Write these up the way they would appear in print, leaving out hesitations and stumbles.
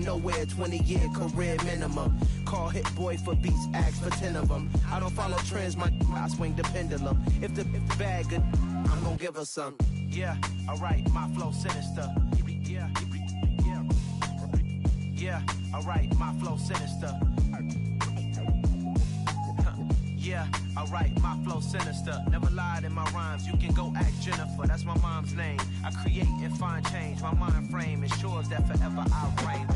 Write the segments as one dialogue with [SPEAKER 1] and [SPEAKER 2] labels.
[SPEAKER 1] going nowhere, 20-year career minimum. Call hit boy for beats, ask for 10 of them. I don't follow trends, I swing the pendulum. If the bag good, I'm gon' give her some. Yeah, alright, my flow sinister. Yeah, alright, my flow sinister. Yeah, alright, my flow sinister. Never lied in my rhymes, you can go ask Jennifer. That's my mom's name. I create and find change. My mind frame ensures that forever I reign.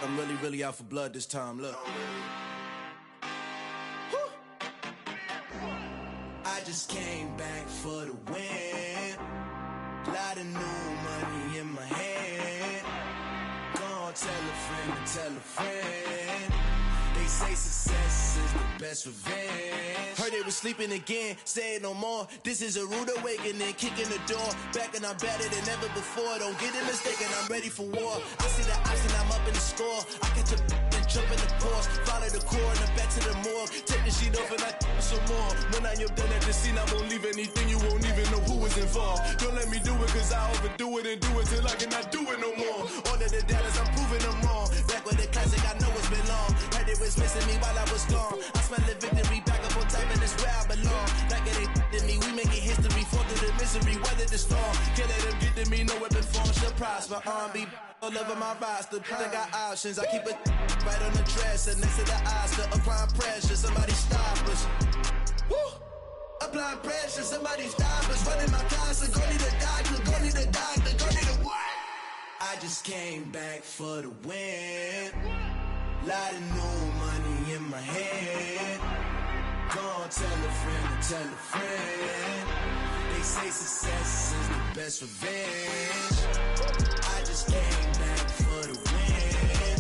[SPEAKER 1] I'm really out for blood this time, look. I just came back for the win. Lot of new money in my hand. Gonna tell a friend to tell a friend. They say success is the best revenge. Heard they was sleeping again, say it no more. This is a rude awakening, kicking the door. Back and I'm better than ever before. Don't get it mistaken, I'm ready for war. I see the option, I'm up in the score. I catch a and jump in the course. Follow the core and the back to the morgue. Take the sheet off and I some more. When I am done at the scene, I won't leave anything. You won't even know who is involved. Don't let me do it, cause I overdo it and do it till I cannot do it no more. All of the doubters, I'm proving them wrong. Back with the classic, I know it's been long. Heard it was missing me while I was gone. I smell the victory back up on top, and it's where I belong. Like it ain't to me, we making history. Fall through the misery, weather the storm. Can't let them get to me, no weapon form shall prosper. R&B all over my roster, I got options. I keep it right on the dresser, next to the Oscar. Applying pressure, somebody stop us. Woo! Applying pressure, somebody stop us. Running my closet, go need a doctor, go need a doctor, go need a what? I just came back for the win. Lot of new money in my hand. Gonna tell a friend to tell a friend. They say success is the best revenge. I just came back for the win.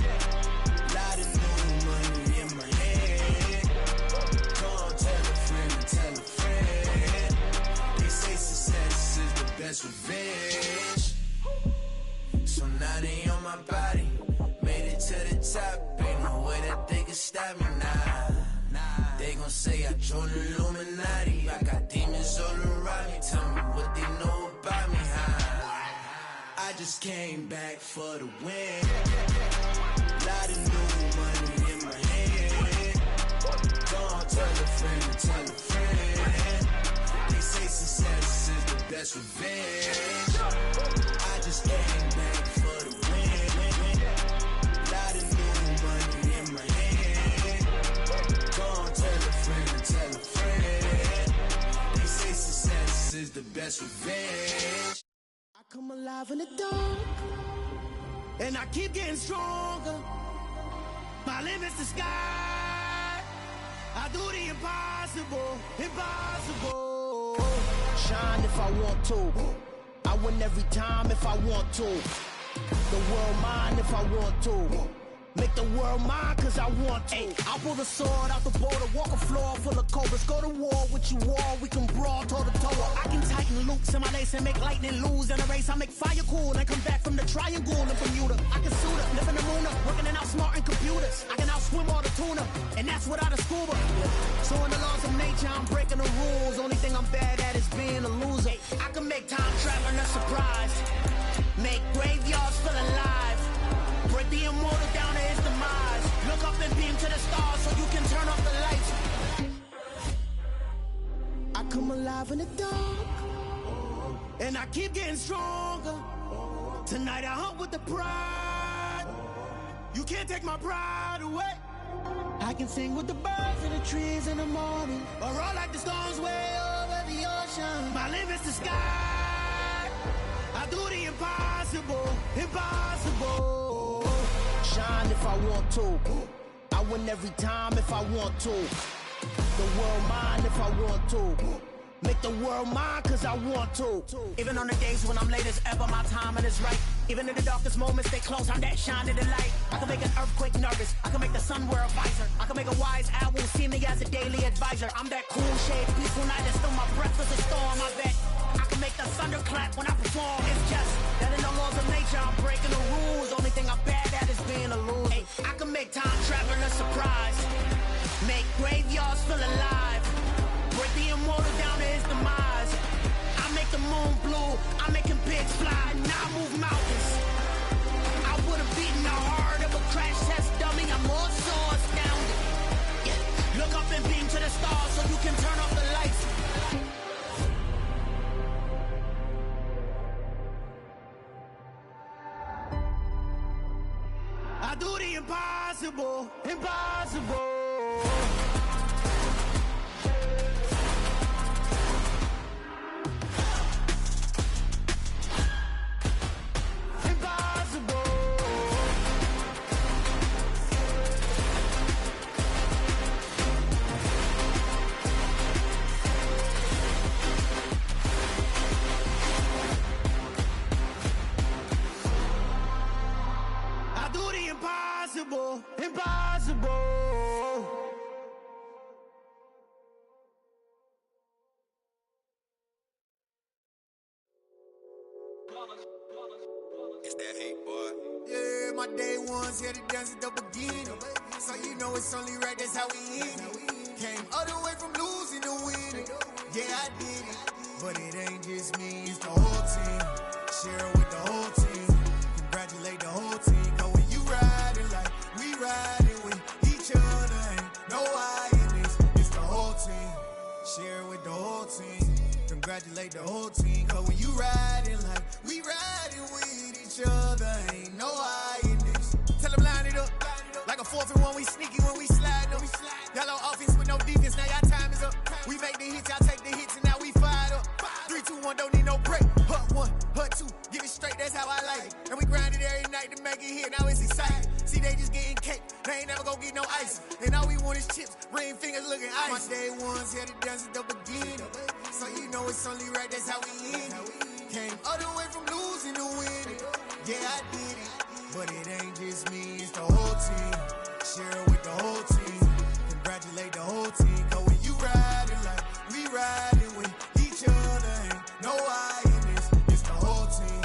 [SPEAKER 1] Lot of new money in my hand. Gonna tell a friend to tell a friend. They say success is the best revenge. So now they on my body. Made it to the top. Ain't no way that they can stop me now. They gon' say I joined the Illuminati. I got demons all around me. Tell me what they know about me, huh? I just came back for the win. Lot of new money in my hand. Gonna tell a friend to tell a friend. They say success is the best revenge. I just came back for the win. Lot of new money in my hand. Gonna tell a friend to tell a friend. They say success is the best revenge. I come alive in the dark, and I keep getting stronger. My limit's the sky. I do the impossible, impossible. Shine if I want to. I win every time if I want to. The world mine if I want to. Make the world mine cause I want to. I'll pull the sword out the border, walk a floor full of cobras. Go to war with you all, we can brawl toe to toe. I can tighten loops in my lace and make lightning lose in a race. I make fire cool and come back from the triangle in Bermuda. I can suit up, live in the moon up, working and outsmarting computers. I can outswim all the tuna, and that's without a scuba. So in the laws of nature, I'm breaking the rules. Only thing I'm bad at is being a loser. I can make time traveling a surprise, make graveyards feel alive. Break the immortal down to his demise. Look up and beam to the stars so you can turn off the lights. I come alive in the dark, and I keep getting stronger. Tonight I hunt with the pride. You can't take my pride away. I can sing with the birds and the trees in the morning, or roll like the storms way over the ocean. My limit's the sky. I do the impossible, impossible. Shine if I want to. I win every time if I want to. The world mine if I want to. Make the world mine cause I want to. Even on the days when I'm late as ever, my timing is right. Even in the darkest moments, stay close, I'm that shining the light. I can make an earthquake nervous, I can make the sun wear a visor. I can make a wise owl see me as a daily advisor. I'm that cool shade, peaceful night, and still my breath is a storm, I bet. I can make the thunder clap when I perform. It's just that in the laws of nature, I'm breaking the rules. Only thing I'm bad at is being a loser. Hey, I can make time travel a surprise, make graveyards feel alive. Break the immortal down to his demise. I make the moon blue legs fly and I move mountains. I would have beaten the heart of a crash test dummy. I'm more so astounded. Yeah. Look up and beam to the stars so you can turn off the lights. I do the impossible, impossible. Impossible, impossible.
[SPEAKER 2] It's that hate, boy.
[SPEAKER 1] Yeah, my day ones here to dance at the beginning. So you know it's only right, that's how we end it. Came all the way from losing to winning. Yeah, I did it. But it ain't just me, it's the whole team. Share it with the whole team. Congratulate the whole team. Cause when you riding like we riding with each other, ain't no I in this. It's the whole team. Share it with the whole team. Congratulate the whole team. Cause when you riding like we riding with each other, ain't no I in this. Tell them line it up. Like a 4th and 1, we sneaky when we slide them. Y'all on offense with no defense, now y'all time is up. We make the hits, y'all take the hits, and now we fired up. 3, 2, 1, don't need no break. Hut 1, hut 2, get it straight, that's how I like it. And we grind it every night to make it here, now it's exciting. See, they just getting cake, they ain't never gonna get no ice. And all we want is chips, ring fingers looking ice. My day ones here to dance at the beginning. So you know it's only right, that's how we end it. Came all the way from losing to winning. Yeah, I did it. But it ain't just me, it's the whole team. Share it with the whole team. Congratulate the whole team. Cause when you riding like we riding with each other, ain't no I in this. It's the whole team.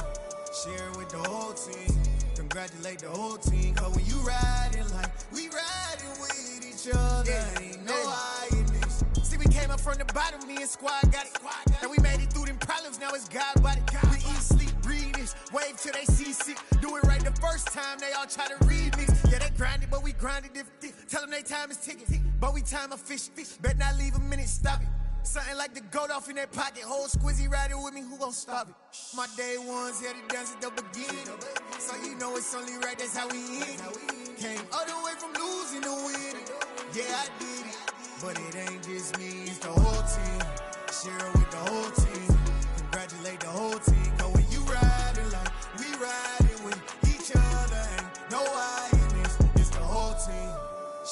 [SPEAKER 1] Share it with the whole team. Congratulate the whole team. Cause when you riding like we riding with each other, ain't no I in this. See, we came up from the bottom, me and squad got it. And we made it through them problems, now it's God body. We eat, sleep, breathe this, wave till they see sick. Do it right the first time, they all try to remix. Yeah, they grinded, but we grinded different. Tell them they time is ticking, but we time a fish. Bet not leave a minute, stop it. Something like the goat off in that pocket. Whole squizzy riding with me, who gon' stop it? My day ones here to dance at the beginning. So you know it's only right, that's how we end it. Came all the way from losing to winning. Yeah, I did it. But it ain't just me, it's the whole team. Share it with the whole team. Congratulate the whole team. Cause when you riding like we riding with each other, ain't no I in this. It's the whole team.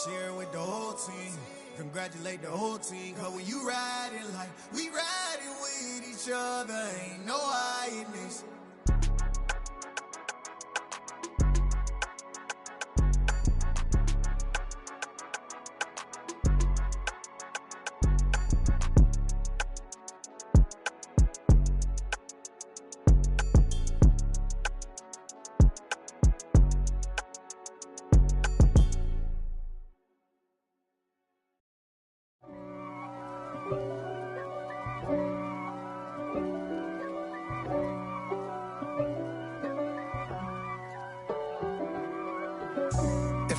[SPEAKER 1] Share it with the whole team. Congratulate the whole team. Cause when you riding like we riding with each other, ain't no I in this.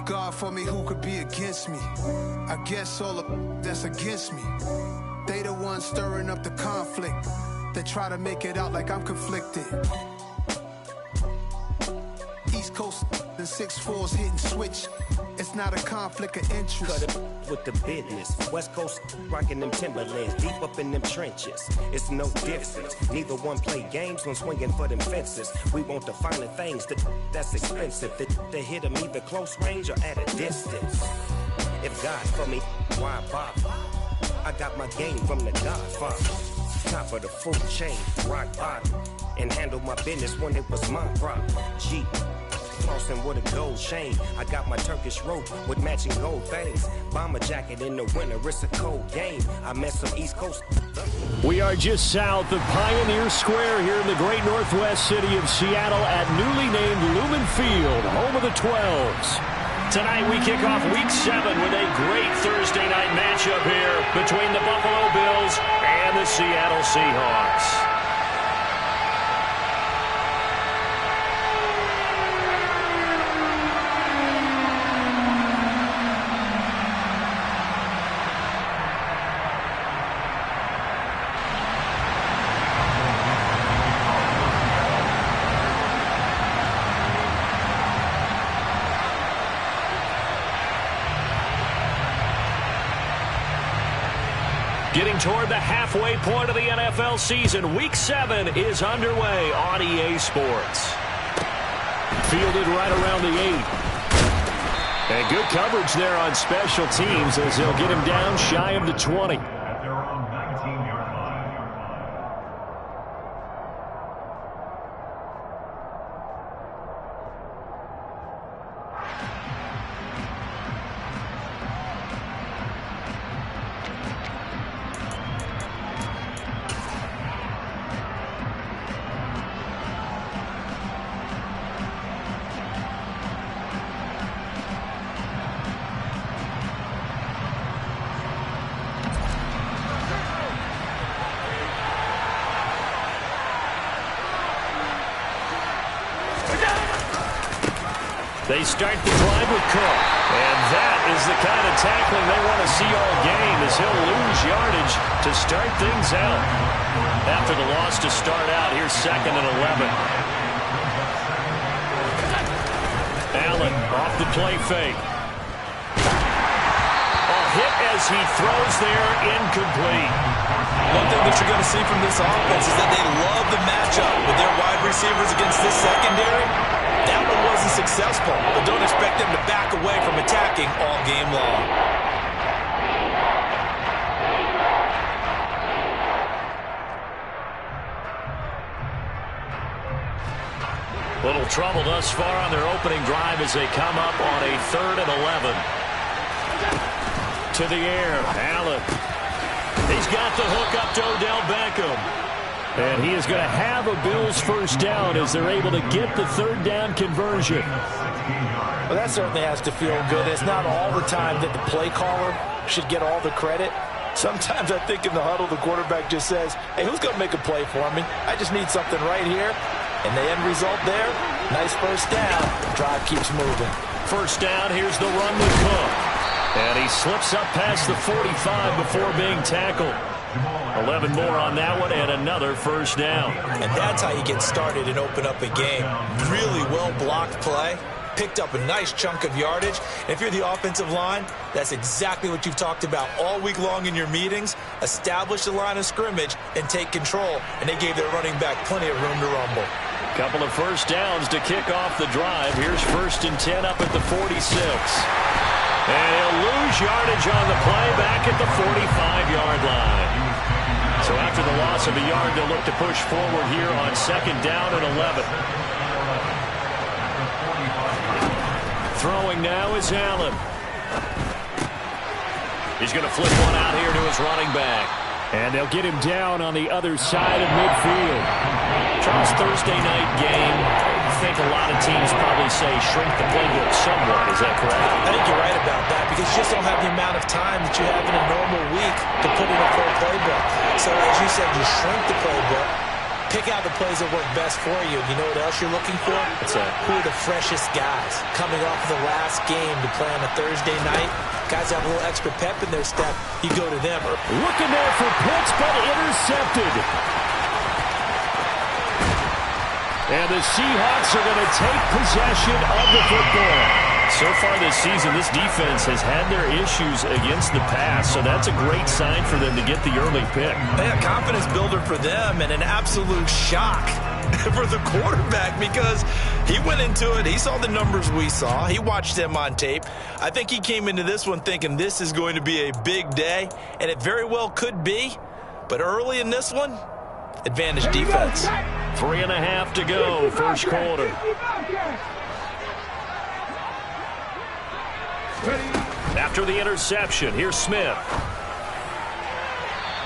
[SPEAKER 3] God for me, who could be against me? I guess all the that's against me. They the ones stirring up the conflict. They try to make it out like I'm conflicted. East Coast and 6'4s hitting switch. It's not a conflict of interest.
[SPEAKER 4] Cut it with the business. West Coast rocking them Timberlands, deep up in them trenches. It's no difference. Neither one play games when swinging for them fences. We want the finer things that's expensive. They hit them either close range or at a distance. If God's for me, why bother? I got my game from the Godfather. Top of the food chain, rock bottom. And handle my business when it was my problem. Jeep. Crossing with a gold chain. I got my Turkish rope with matching gold things. Bomber jacket in the winter, it's a cold game. I met some East Coast.
[SPEAKER 5] We are just south of Pioneer Square here in the great northwest city of Seattle at newly named Lumen Field, home of the 12s. Tonight we kick off Week 7 with a great Thursday night matchup here between the Buffalo Bills and the Seattle Seahawks. Getting toward the halfway point of the NFL season. Week 7 is underway on EA Sports. Fielded right around the 8. And good coverage there on special teams as they'll get him down shy of the 20. They start the drive with Cook. And that is the kind of tackling they want to see all game as he'll lose yardage to start things out. After the loss to start out, here's 2nd and 11. Allen off the play fake. A hit as he throws there, incomplete.
[SPEAKER 2] One thing that you're going to see from this offense is that they love the matchup with their wide receivers against this secondary. That one wasn't successful, but don't expect them to back away from attacking all game long.
[SPEAKER 5] Little trouble thus far on their opening drive as they come up on a 3rd and 11. To the air, Allen. He's got the hook up to Odell Beckham. And he is going to have a Bills first down as they're able to get the 3rd down conversion.
[SPEAKER 6] Well, that certainly has to feel good. It's not all the time that the play caller should get all the credit. Sometimes I think in the huddle, the quarterback just says, hey, who's going to make a play for me? I just need something right here. And the end result there, nice first down. Drive keeps moving.
[SPEAKER 5] First down, here's the run with Cook. And he slips up past the 45 before being tackled. 11 more on that one and another first down.
[SPEAKER 2] And that's how you get started and open up a game. Really well-blocked play. Picked up a nice chunk of yardage. And if you're the offensive line, that's exactly what you've talked about all week long in your meetings. Establish the line of scrimmage and take control. And they gave their running back plenty of room to rumble.
[SPEAKER 5] Couple of first downs to kick off the drive. Here's 1st and 10 up at the 46. And he'll lose yardage on the play back at the 45-yard line. So after the loss of a yard, they'll look to push forward here on 2nd down and 11. Throwing now is Allen. He's going to flip one out here to his running back. And they'll get him down on the other side of midfield. Charles, Thursday night game. I think a lot of teams probably say shrink the playbook somewhat. Is that correct?
[SPEAKER 2] I think you're right about that because you just don't have the amount of time that you have in a normal week to put in a full playbook. So as you said, you shrink the playbook, pick out the plays that work best for you. You know what else you're looking for?
[SPEAKER 5] What's that?
[SPEAKER 2] Who are the freshest guys coming off of the last game to play on a Thursday night? Guys have a little extra pep in their step. You go to them.
[SPEAKER 5] Looking there for Pitts, but intercepted. And the Seahawks are going to take possession of the football. So far this season, this defense has had their issues against the pass, so that's a great sign for them to get the early pick.
[SPEAKER 2] A confidence builder for them and an absolute shock for the quarterback because he went into it. He saw the numbers we saw. He watched them on tape. I think he came into this one thinking this is going to be a big day, and it very well could be. But early in this one, advantage defense.
[SPEAKER 5] 3.5 to go, first quarter. After the interception, here's Smith.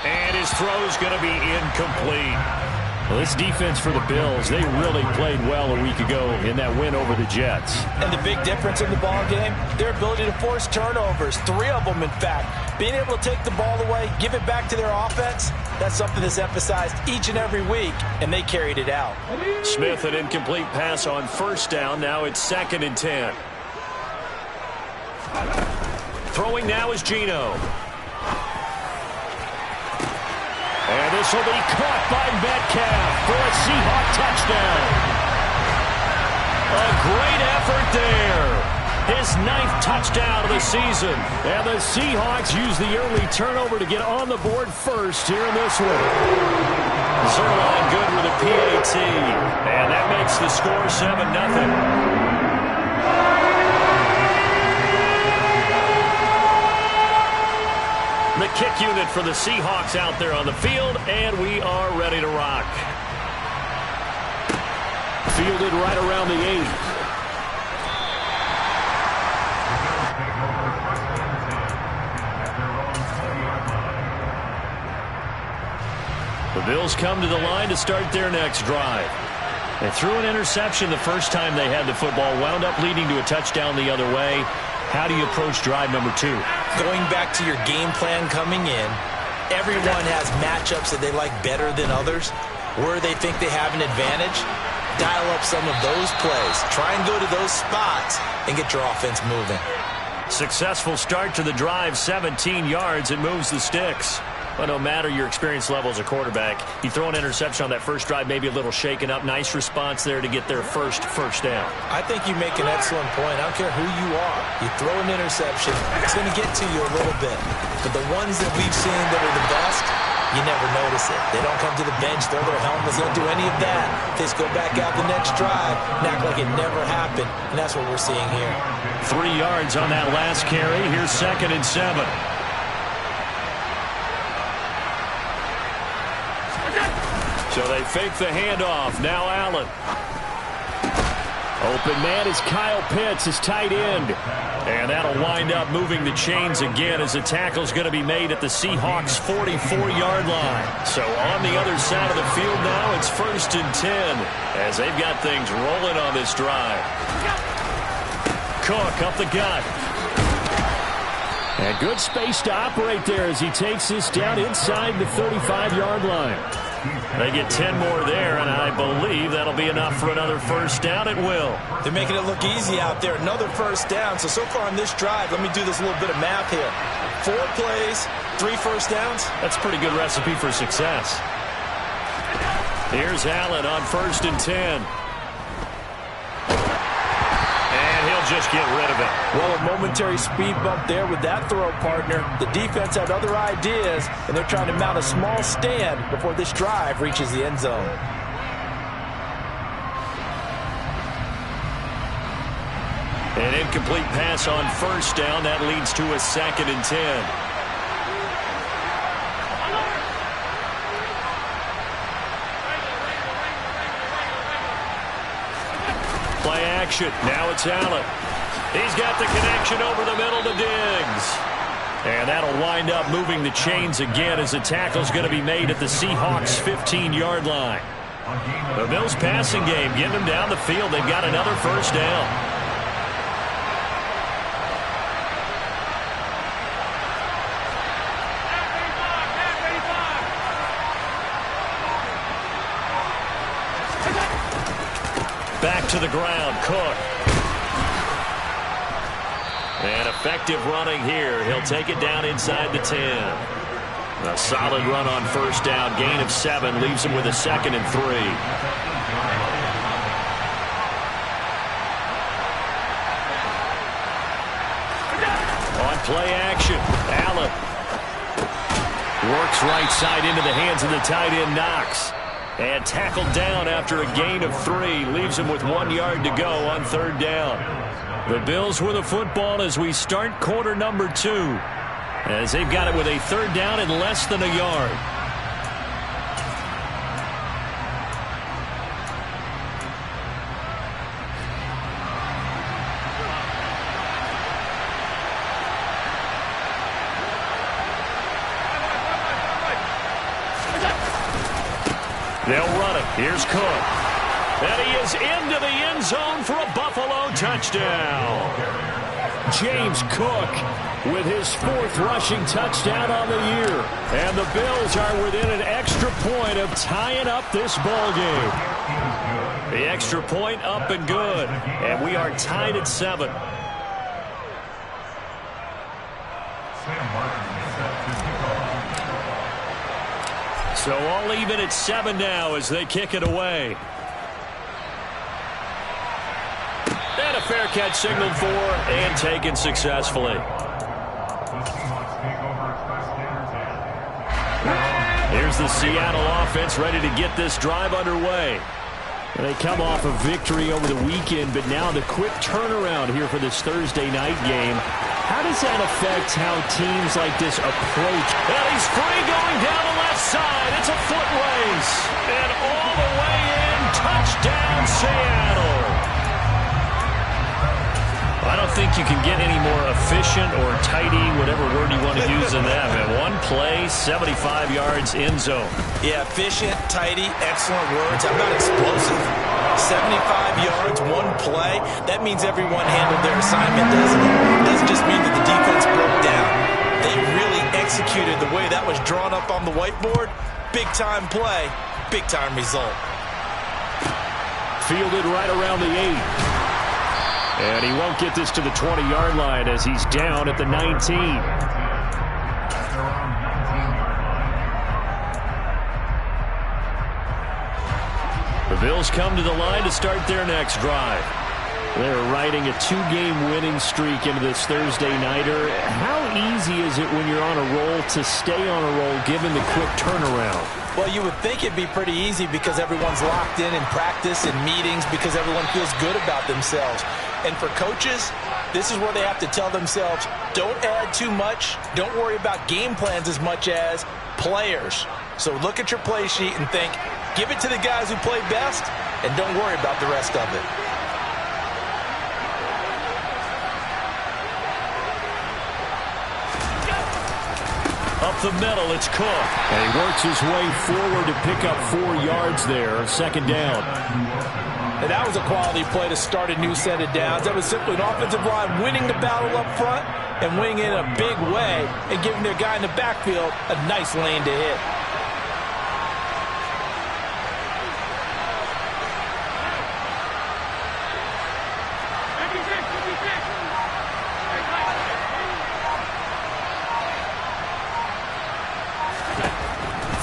[SPEAKER 5] And his throw's going to be incomplete. Well, this defense for the Bills, they really played well a week ago in that win over the Jets.
[SPEAKER 6] And the big difference in the ball game, their ability to force turnovers, 3 of them in fact. Being able to take the ball away, give it back to their offense, that's something that's emphasized each and every week, and they carried it out.
[SPEAKER 5] Smith, an incomplete pass on first down. Now it's 2nd and 10. Throwing now is Geno. And this will be caught by Metcalf for a Seahawk touchdown. A great effort there. his 9th touchdown of the season. And the Seahawks use the early turnover to get on the board first here in this one. Zerline good with a PAT. And that makes the score 7-0. The kick unit for the Seahawks out there on the field, and we are ready to rock. Fielded right around the 8. The Bills come to the line to start their next drive. They threw an interception the first time they had the football, wound up leading to a touchdown the other way. How do you approach drive number 2?
[SPEAKER 2] Going back to your game plan coming in, everyone has matchups that they like better than others. Where they think they have an advantage, dial up some of those plays. Try and go to those spots and get your offense moving.
[SPEAKER 5] Successful start to the drive, 17 yards. It moves the sticks. But no matter your experience level as a quarterback, you throw an interception on that first drive, maybe a little shaken up. Nice response there to get their first down.
[SPEAKER 2] I think you make an excellent point. I don't care who you are. You throw an interception, it's going to get to you a little bit. But the ones that we've seen that are the best, you never notice it. They don't come to the bench, throw their helmets, they don't do any of that. They just go back out the next drive and act like it never happened. And that's what we're seeing here.
[SPEAKER 5] 3 yards on that last carry. Here's 2nd and 7. So they fake the handoff. Now Allen. Open man is Kyle Pitts, his tight end. And that'll wind up moving the chains again as the tackle's going to be made at the Seahawks' 44-yard line. So on the other side of the field now, it's 1st and 10 as they've got things rolling on this drive. Cook up the gut. And good space to operate there as he takes this down inside the 35-yard line. They get 10 more there, and I believe that'll be enough for another first down. It will.
[SPEAKER 2] They're making it look easy out there. Another first down. So far on this drive, let me do this little bit of math here. 4 plays, 3 first downs.
[SPEAKER 5] That's a pretty good recipe for success. Here's Allen on 1st and 10. Just get rid of it.
[SPEAKER 2] Well, a momentary speed bump there with that throw, partner. The defense had other ideas, and they're trying to mount a small stand before this drive reaches the end zone.
[SPEAKER 5] An incomplete pass on 1st down. That leads to a 2nd and 10. Play action. Now it's Allen. He's got the connection over the middle to Diggs. And that'll wind up moving the chains again as the tackle's going to be made at the Seahawks' 15-yard line. The Bills passing game, getting them down the field. They've got another first down. Back to the ground, Cook. And effective running here. He'll take it down inside the 10. A solid run on first down. Gain of 7 leaves him with a 2nd and 3. On play action, Allen works right side into the hands of the tight end, Knox. And tackled down after a gain of 3. Leaves him with 1 yard to go on 3rd down. The Bills with the football as we start quarter number 2. As they've got it with a 3rd down and less than a yard. They'll run it. Here's Cook. And he is into the end zone for a Buffalo touchdown. James Cook with his 4th rushing touchdown on the year. And the Bills are within an extra point of tying up this ball game. The extra point up and good. And we are tied at 7. So all even at 7 now as they kick it away. And a fair catch signaled for and taken successfully. Here's the Seattle offense ready to get this drive underway. They come off a victory over the weekend, but now the quick turnaround here for this Thursday night game. How does that affect how teams like this approach? Well, he's free going down the left side. It's a foot race. And all the way in, touchdown Seattle. I don't think you can get any more efficient or tidy, whatever word you want to use in that, man. One play, 75 yards, end zone.
[SPEAKER 2] Yeah, efficient, tidy, excellent words. How about explosive? 75 yards, one play. That means everyone handled their assignment, doesn't it? It doesn't just mean that the defense broke down. They really executed the way that was drawn up on the whiteboard. Big-time play, big-time result.
[SPEAKER 5] Fielded right around the 8. And he won't get this to the 20-yard line as he's down at the 19. The Bills come to the line to start their next drive. They're riding a 2-game winning streak into this Thursday nighter. How easy is it when you're on a roll to stay on a roll given the quick turnaround?
[SPEAKER 2] Well, you would think it'd be pretty easy because everyone's locked in practice and meetings because everyone feels good about themselves. And for coaches, this is where they have to tell themselves, don't add too much. Don't worry about game plans as much as players. So look at your play sheet and think, give it to the guys who play best, and don't worry about the rest of it.
[SPEAKER 5] Up the middle, it's Cook. And he works his way forward to pick up 4 yards there, second down.
[SPEAKER 2] And that was a quality play to start a new set of downs. That was simply an offensive line winning the battle up front and winning it in a big way and giving their guy in the backfield a nice lane to hit.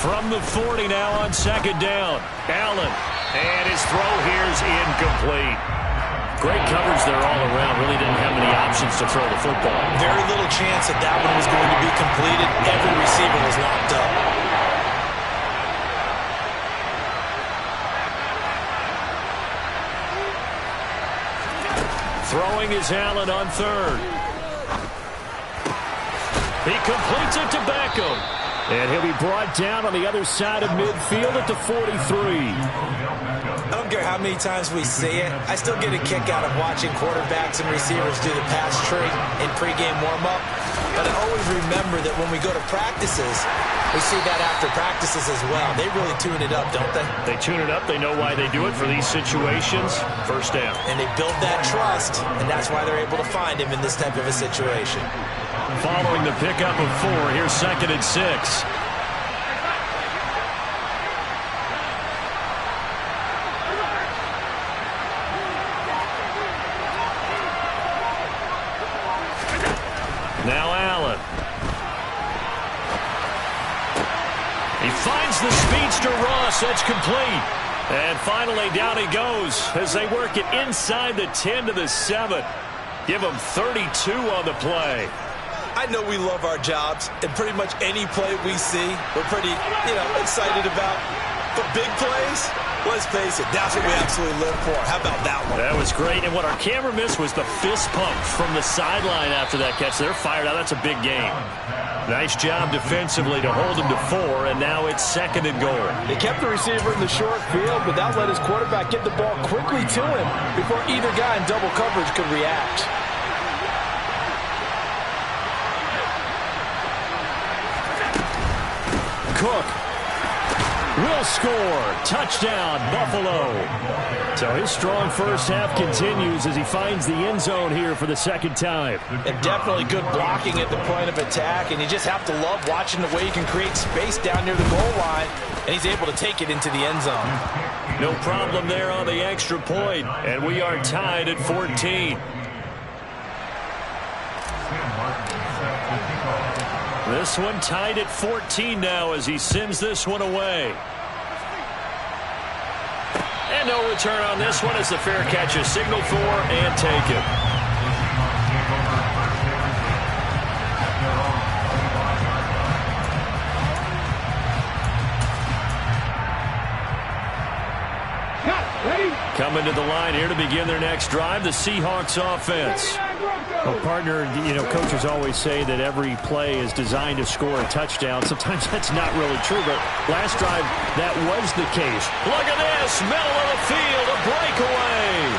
[SPEAKER 5] From the 40 now on second down. Allen. And his throw here is incomplete. Great coverage there all around. Really didn't have many options to throw the football.
[SPEAKER 2] Very little chance that that one was going to be completed. Every receiver was locked up.
[SPEAKER 5] Throwing is Allen on third. He completes it to Beckham. And he'll be brought down on the other side of midfield at the 43.
[SPEAKER 2] I don't care how many times we see it. I still get a kick out of watching quarterbacks and receivers do the pass tree in pregame warm-up. But I always remember that when we go to practices, we see that after practices as well. They really tune it up, don't they?
[SPEAKER 5] They tune it up. They know why they do it for these situations. First down.
[SPEAKER 2] And they build that trust, and that's why they're able to find him in this type of a situation.
[SPEAKER 5] Following the pickup of 4, here's 2nd and 6. Now Allen. He finds the speedster Ross. That's complete. And finally down he goes as they work it inside the 10 to the 7. Give him 32 on the play.
[SPEAKER 2] I know we love our jobs, and pretty much any play we see, we're pretty, excited about. But big plays, let's face it, that's what we absolutely live for. How about that one?
[SPEAKER 5] That was great, and what our camera missed was the fist pump from the sideline after that catch. They're fired out. That's a big game. Nice job defensively to hold him to 4, and now it's 2nd and goal.
[SPEAKER 2] They kept the receiver in the short field, but that let his quarterback get the ball quickly to him before either guy in double coverage could react.
[SPEAKER 5] Cook will score. Touchdown, Buffalo. So his strong first half continues as he finds the end zone here for the second time.
[SPEAKER 2] And definitely good blocking at the point of attack, and you just have to love watching the way he can create space down near the goal line, and he's able to take it into the end zone.
[SPEAKER 5] No problem there on the extra point, and we are tied at 14. This one tied at 14 now as he sends this one away. And no return on this one as the fair catch is signaled for and taken. Coming to the line here to begin their next drive, the Seahawks offense.
[SPEAKER 7] Well, partner, coaches always say that every play is designed to score a touchdown. Sometimes that's not really true, but last drive, that was the case.
[SPEAKER 5] Look at this, middle of the field, a breakaway.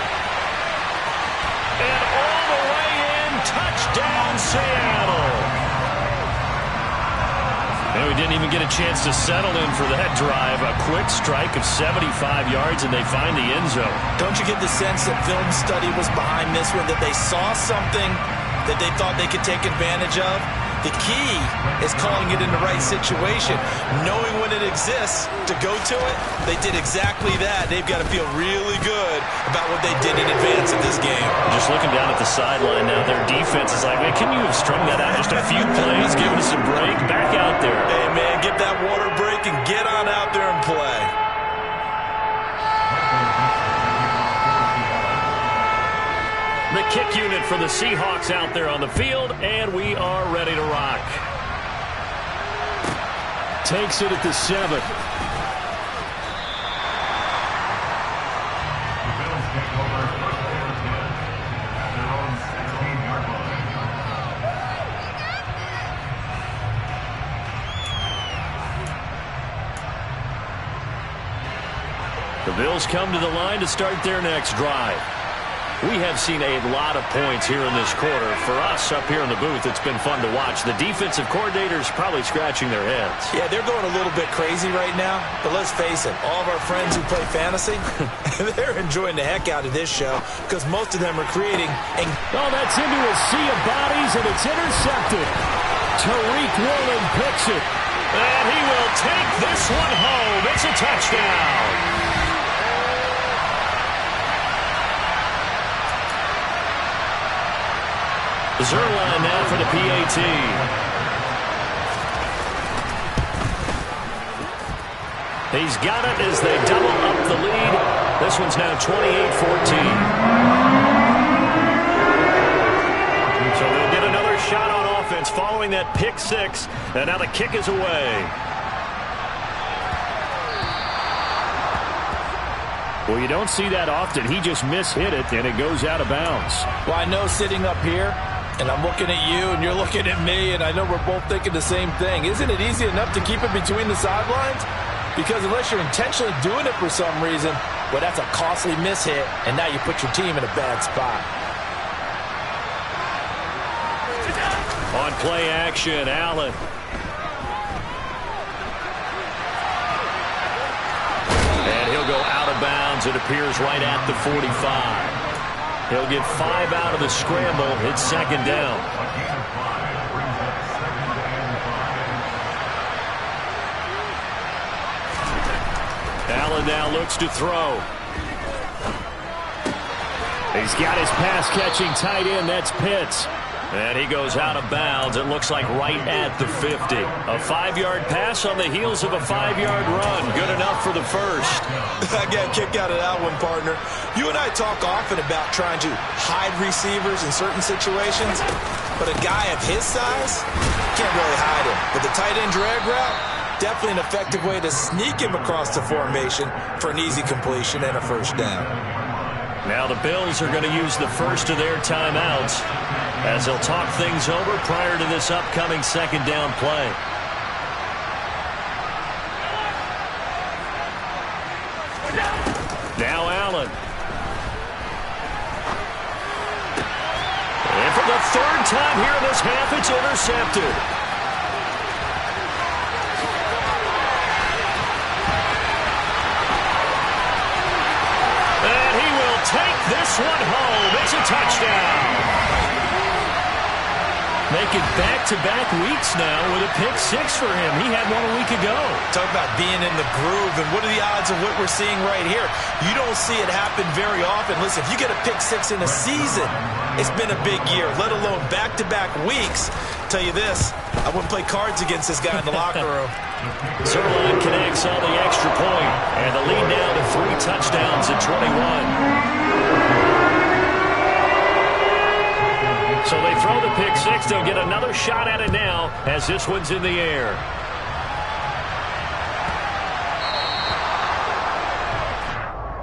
[SPEAKER 5] And all the way in, touchdown Seattle. And we didn't even get a chance to settle in for that drive. A quick strike of 75 yards, and they find the end zone.
[SPEAKER 2] Don't you get the sense that film study was behind this one, that they saw something that they thought they could take advantage of? The key is calling it in the right situation, knowing when it exists to go to it. They did exactly that. They've got to feel really good about what they did in advance of this game.
[SPEAKER 5] Just looking down at the sideline now, their defense is like, man, can you have strung that out just a few plays, give us a break, back out there.
[SPEAKER 2] Hey, man, get that water break and get on out there and play.
[SPEAKER 5] The kick unit for the Seahawks out there on the field, and we are ready to rock.
[SPEAKER 7] Takes it at the 7.
[SPEAKER 5] The Bills come to the line to start their next drive. We have seen a lot of points here in this quarter. For us up here in the booth, it's been fun to watch. The defensive coordinators probably scratching their heads.
[SPEAKER 2] Yeah, they're going a little bit crazy right now. But let's face it, all of our friends who play fantasy, they're enjoying the heck out of this show because most of them are creating.
[SPEAKER 7] Oh, that's into a sea of bodies, and it's intercepted. Tariq Woolen picks it.
[SPEAKER 5] And he will take this one home. It's a touchdown. Zerline now for the PAT. He's got it as they double up the lead. This one's now 28-14. So they'll get another shot on offense following that pick six. And now the kick is away.
[SPEAKER 7] Well, you don't see that often. He just mishit it, and it goes out of bounds.
[SPEAKER 2] Well, I know sitting up here, and I'm looking at you, and you're looking at me, and I know we're both thinking the same thing. Isn't it easy enough to keep it between the sidelines? Because unless you're intentionally doing it for some reason, well, that's a costly mishit, and now you put your team in a bad spot.
[SPEAKER 5] On play action, Allen. And he'll go out of bounds. It appears right at the 45. He'll get 5 out of the scramble. It's second down. Allen now looks to throw.
[SPEAKER 7] He's got his pass-catching tight end. That's Pitts.
[SPEAKER 5] And he goes out of bounds. It looks like right at the 50. A 5-yard pass on the heels of a 5-yard run. Good enough for the first.
[SPEAKER 2] I got a kick out of that one, partner. You and I talk often about trying to hide receivers in certain situations, but a guy of his size can't really hide him. But the tight end drag route, definitely an effective way to sneak him across the formation for an easy completion and a first down.
[SPEAKER 5] Now the Bills are going to use the first of their timeouts as they'll talk things over prior to this upcoming second down play. Now Allen. And for the third time here in this half, it's intercepted. And he will take this one home. It's a touchdown. Making back-to-back weeks now with a pick six for him. He had one a week ago.
[SPEAKER 2] Talk about being in the groove, and what are the odds of what we're seeing right here? You don't see it happen very often. Listen, if you get a pick six in a season, it's been a big year, let alone back-to-back weeks. Tell you this, I wouldn't play cards against this guy in the locker room.
[SPEAKER 5] Zerline connects on the extra point, and the lead now to 3 touchdowns 26. They'll get another shot at it now as this one's in the air.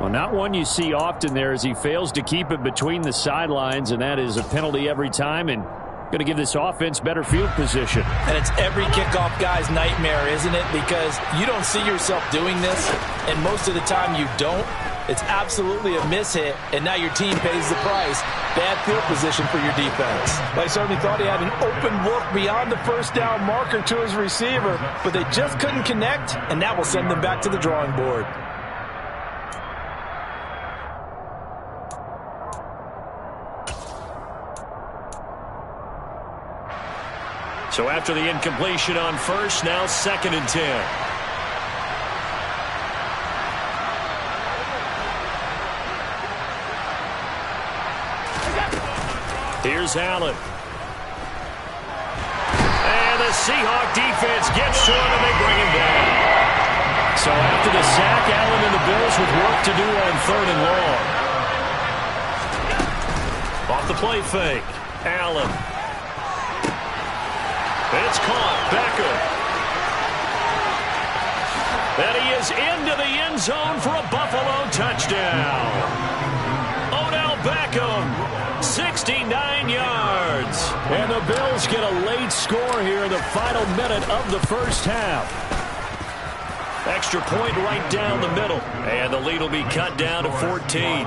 [SPEAKER 5] Well, not one you see often there as he fails to keep it between the sidelines, and that is a penalty every time and going to give this offense better field position.
[SPEAKER 2] And it's every kickoff guy's nightmare, isn't it? Because you don't see yourself doing this, and most of the time you don't. It's absolutely a mishit, and now your team pays the price. Bad field position for your defense. I certainly thought he had an open look beyond the first down marker to his receiver, but they just couldn't connect, and that will send them back to the drawing board.
[SPEAKER 5] So after the incompletion on first, now 2nd and 10. Here's Allen. And the Seahawk defense gets to him, and they bring him down. So after the sack, Allen and the Bills with work to do on 3rd and long. Off the play fake. Allen. It's caught. Beckham. And he is into the end zone for a Buffalo touchdown. Odell Beckham, 69 yards. And the Bills get a late score here in the final minute of the first half. Extra point right down the middle. And the lead will be cut down to 14.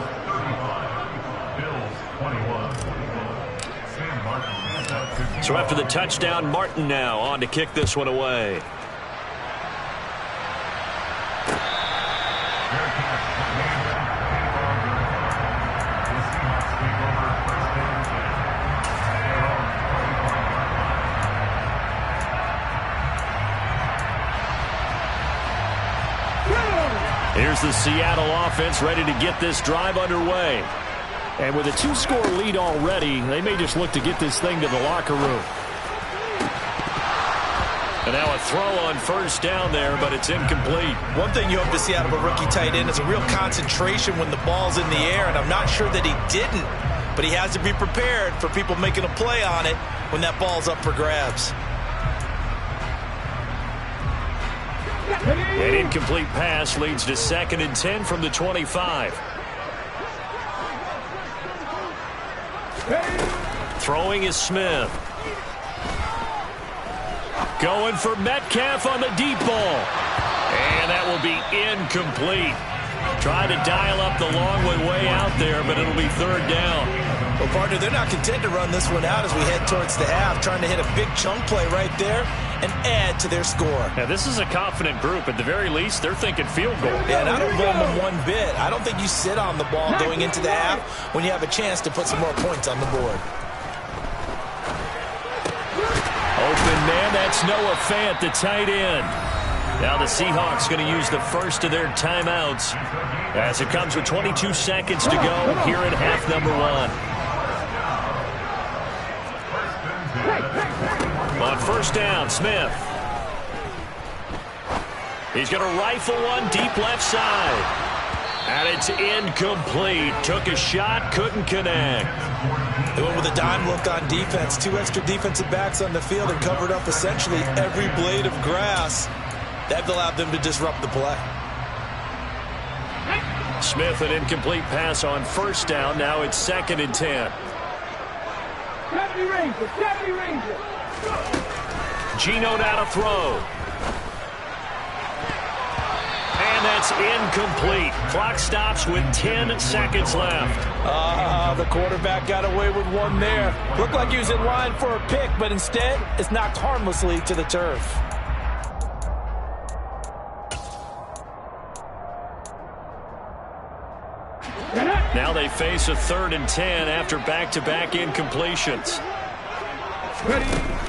[SPEAKER 5] So after the touchdown, Martin now on to kick this one away. Here's the Seattle offense ready to get this drive underway. And with a 2-score lead already, they may just look to get this thing to the locker room. And now a throw on first down there, but it's incomplete.
[SPEAKER 2] One thing you hope to see out of a rookie tight end is a real concentration when the ball's in the air, and I'm not sure that he didn't, but he has to be prepared for people making a play on it when that ball's up for grabs.
[SPEAKER 5] An incomplete pass leads to 2nd and 10 from the 25. Throwing is Smith. Going for Metcalf on the deep ball. And that will be incomplete. Trying to dial up the long way out there, but it'll be 3rd down.
[SPEAKER 2] Well, partner, they're not content to run this one out as we head towards the half, trying to hit a big chunk play right there and add to their score.
[SPEAKER 5] Now, this is a confident group. At the very least, they're thinking field goal.
[SPEAKER 2] Yeah, and I don't blame them one bit. I don't think you sit on the ball going into the half when you have a chance to put some more points on the board.
[SPEAKER 5] Open man, that's Noah Fant, the tight end. Now the Seahawks going to use the first of their timeouts as it comes with 22 seconds to go here in half number 1. On first down, Smith. He's going to rifle one deep left side. And it's incomplete. Took a shot, couldn't connect.
[SPEAKER 2] They went with a dime look on defense. 2 extra defensive backs on the field and covered up essentially every blade of grass. That allowed them to disrupt the play.
[SPEAKER 5] Smith, an incomplete pass on first down. Now it's 2nd and 10. Geno now to throw. And that's incomplete. Clock stops with 10 seconds left.
[SPEAKER 2] The quarterback got away with one there. Looked like he was in line for a pick, but instead it's knocked harmlessly to the turf.
[SPEAKER 5] Now they face a 3rd and 10 after back-to-back incompletions.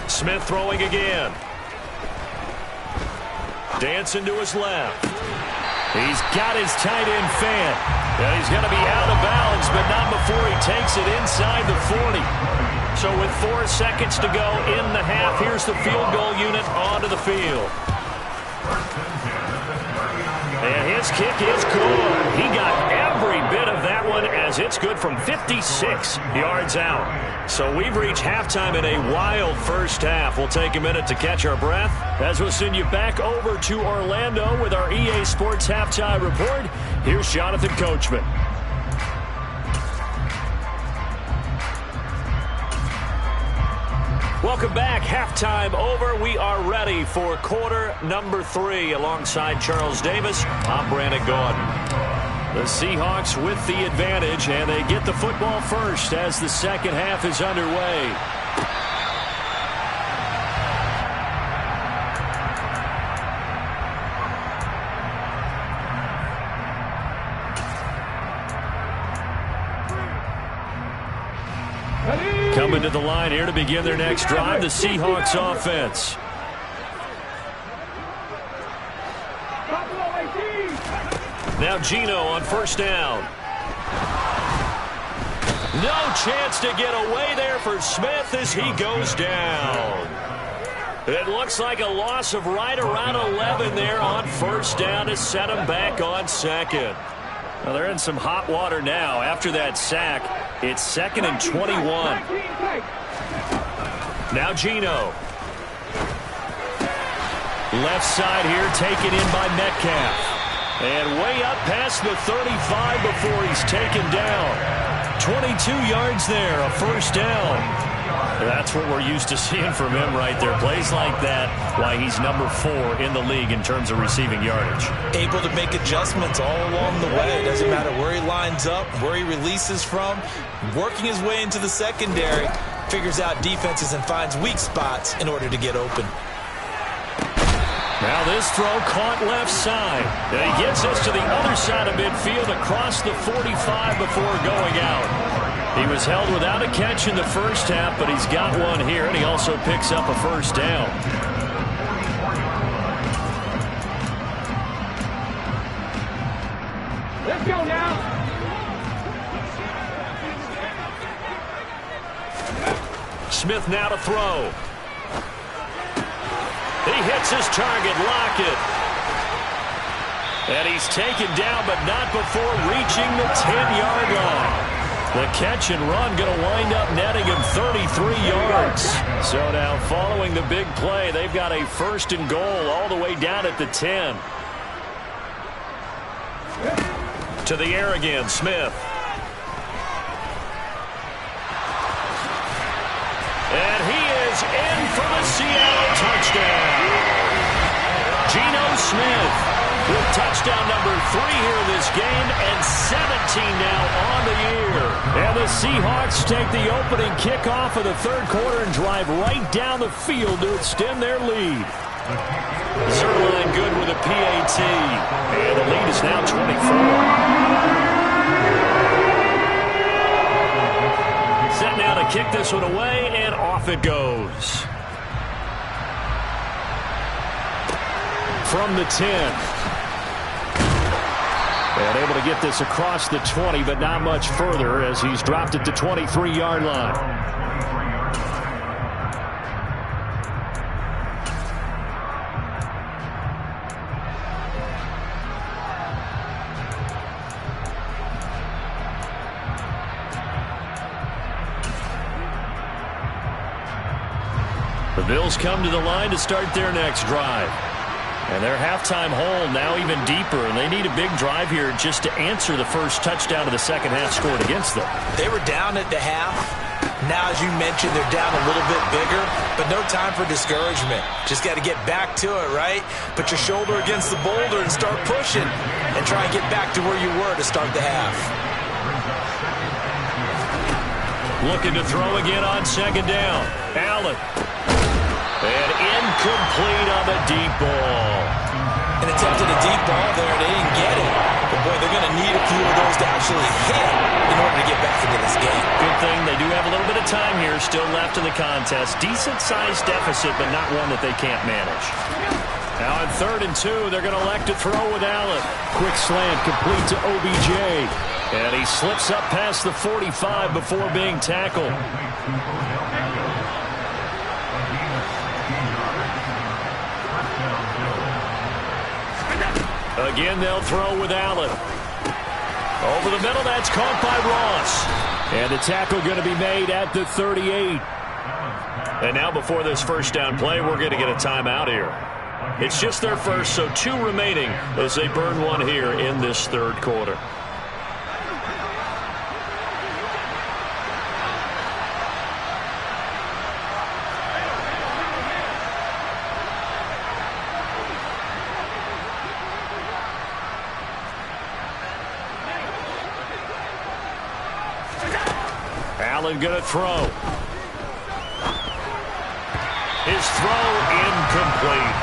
[SPEAKER 5] Smith throwing again. Dancing to his left. He's got his tight end Fant. And he's going to be out of bounds, but not before he takes it inside the 40. So with 4 seconds to go in the half, here's the field goal unit onto the field. And his kick is good. He got every bit of that one as as it's good from 56 yards out. So we've reached halftime in a wild first half. We'll take a minute to catch our breath as we'll send you back over to Orlando with our EA Sports Halftime Report. Here's Jonathan Coachman. Welcome back. Halftime over. We are ready for quarter number 3. Alongside Charles Davis, I'm Brandon Gordon. The Seahawks with the advantage, and they get the football first as the second half is underway. Coming to the line here to begin their next drive, the Seahawks offense. Now Geno on first down. No chance to get away there for Smith as he goes down. It looks like a loss of right around 11 there on first down to set him back on second. Well, they're in some hot water now. After that sack, it's 2nd and 21. Now Geno. Left side here taken in by Metcalf. And way up past the 35 before he's taken down. 22 yards there, a first down. That's what we're used to seeing from him right there. Plays like that, why he's number 4 in the league in terms of receiving yardage.
[SPEAKER 2] Able to make adjustments all along the way. Doesn't matter where he lines up, where he releases from. Working his way into the secondary, figures out defenses and finds weak spots in order to get open.
[SPEAKER 5] Now this throw caught left side. And he gets us to the other side of midfield across the 45 before going out. He was held without a catch in the first half, but he's got one here, and he also picks up a first down.
[SPEAKER 8] Let's go now.
[SPEAKER 5] Smith now to throw. He hits his target, Lockett. And he's taken down, but not before reaching the 10-yard line. The catch and run going to wind up netting him 33 yards. So now following the big play, they've got a 1st and goal all the way down at the 10. To the air again, Smith. And he is in for the Seattle touchdown. Geno Smith with touchdown number 3 here in this game, and 17 now on the year. And the Seahawks take the opening kickoff of the third quarter and drive right down the field to extend their lead. Zerline good with a PAT, and the lead is now 24. Set now to kick this one away, and off it goes. From the 10. And able to get this across the 20, but not much further as he's dropped it to 23-yard line. The Bills come to the line to start their next drive. And their halftime hole now even deeper, and they need a big drive here just to answer the first touchdown of the second half scored against them.
[SPEAKER 2] They were down at the half. Now, as you mentioned, they're down a little bit bigger, but no time for discouragement. Just got to get back to it, right? Put your shoulder against the boulder and start pushing, and try and get back to where you were to start the half.
[SPEAKER 5] Looking to throw again on second down. Allen. And incomplete on the deep ball.
[SPEAKER 2] An attempt at a deep ball there, they didn't get it. But, boy, they're going to need a few of those to actually hit in order to get back into this game.
[SPEAKER 5] Good thing they do have a little bit of time here still left in the contest. Decent-sized deficit, but not one that they can't manage. Now on 3rd and 2, they're going to elect to throw with Allen. Quick slant complete to OBJ. And he slips up past the 45 before being tackled. Again, they'll throw with Allen. Over the middle, that's caught by Ross. And the tackle going to be made at the 38. And now before this first down play, we're going to get a timeout here. It's just their first, so 2 remaining as they burn one here in this third quarter. Allen going to throw. His throw incomplete.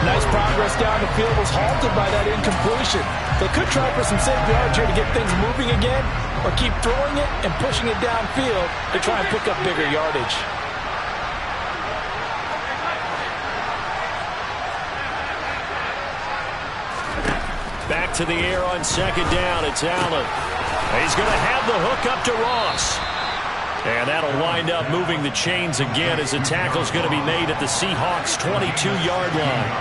[SPEAKER 2] Nice progress down the field was halted by that incompletion. They could try for some safe yards here to get things moving again, or keep throwing it and pushing it downfield to try and pick up bigger yardage.
[SPEAKER 5] Back to the air on second down. It's Allen. He's going to have the hook up to Ross. And that'll wind up moving the chains again as the tackle's going to be made at the Seahawks' 22-yard line.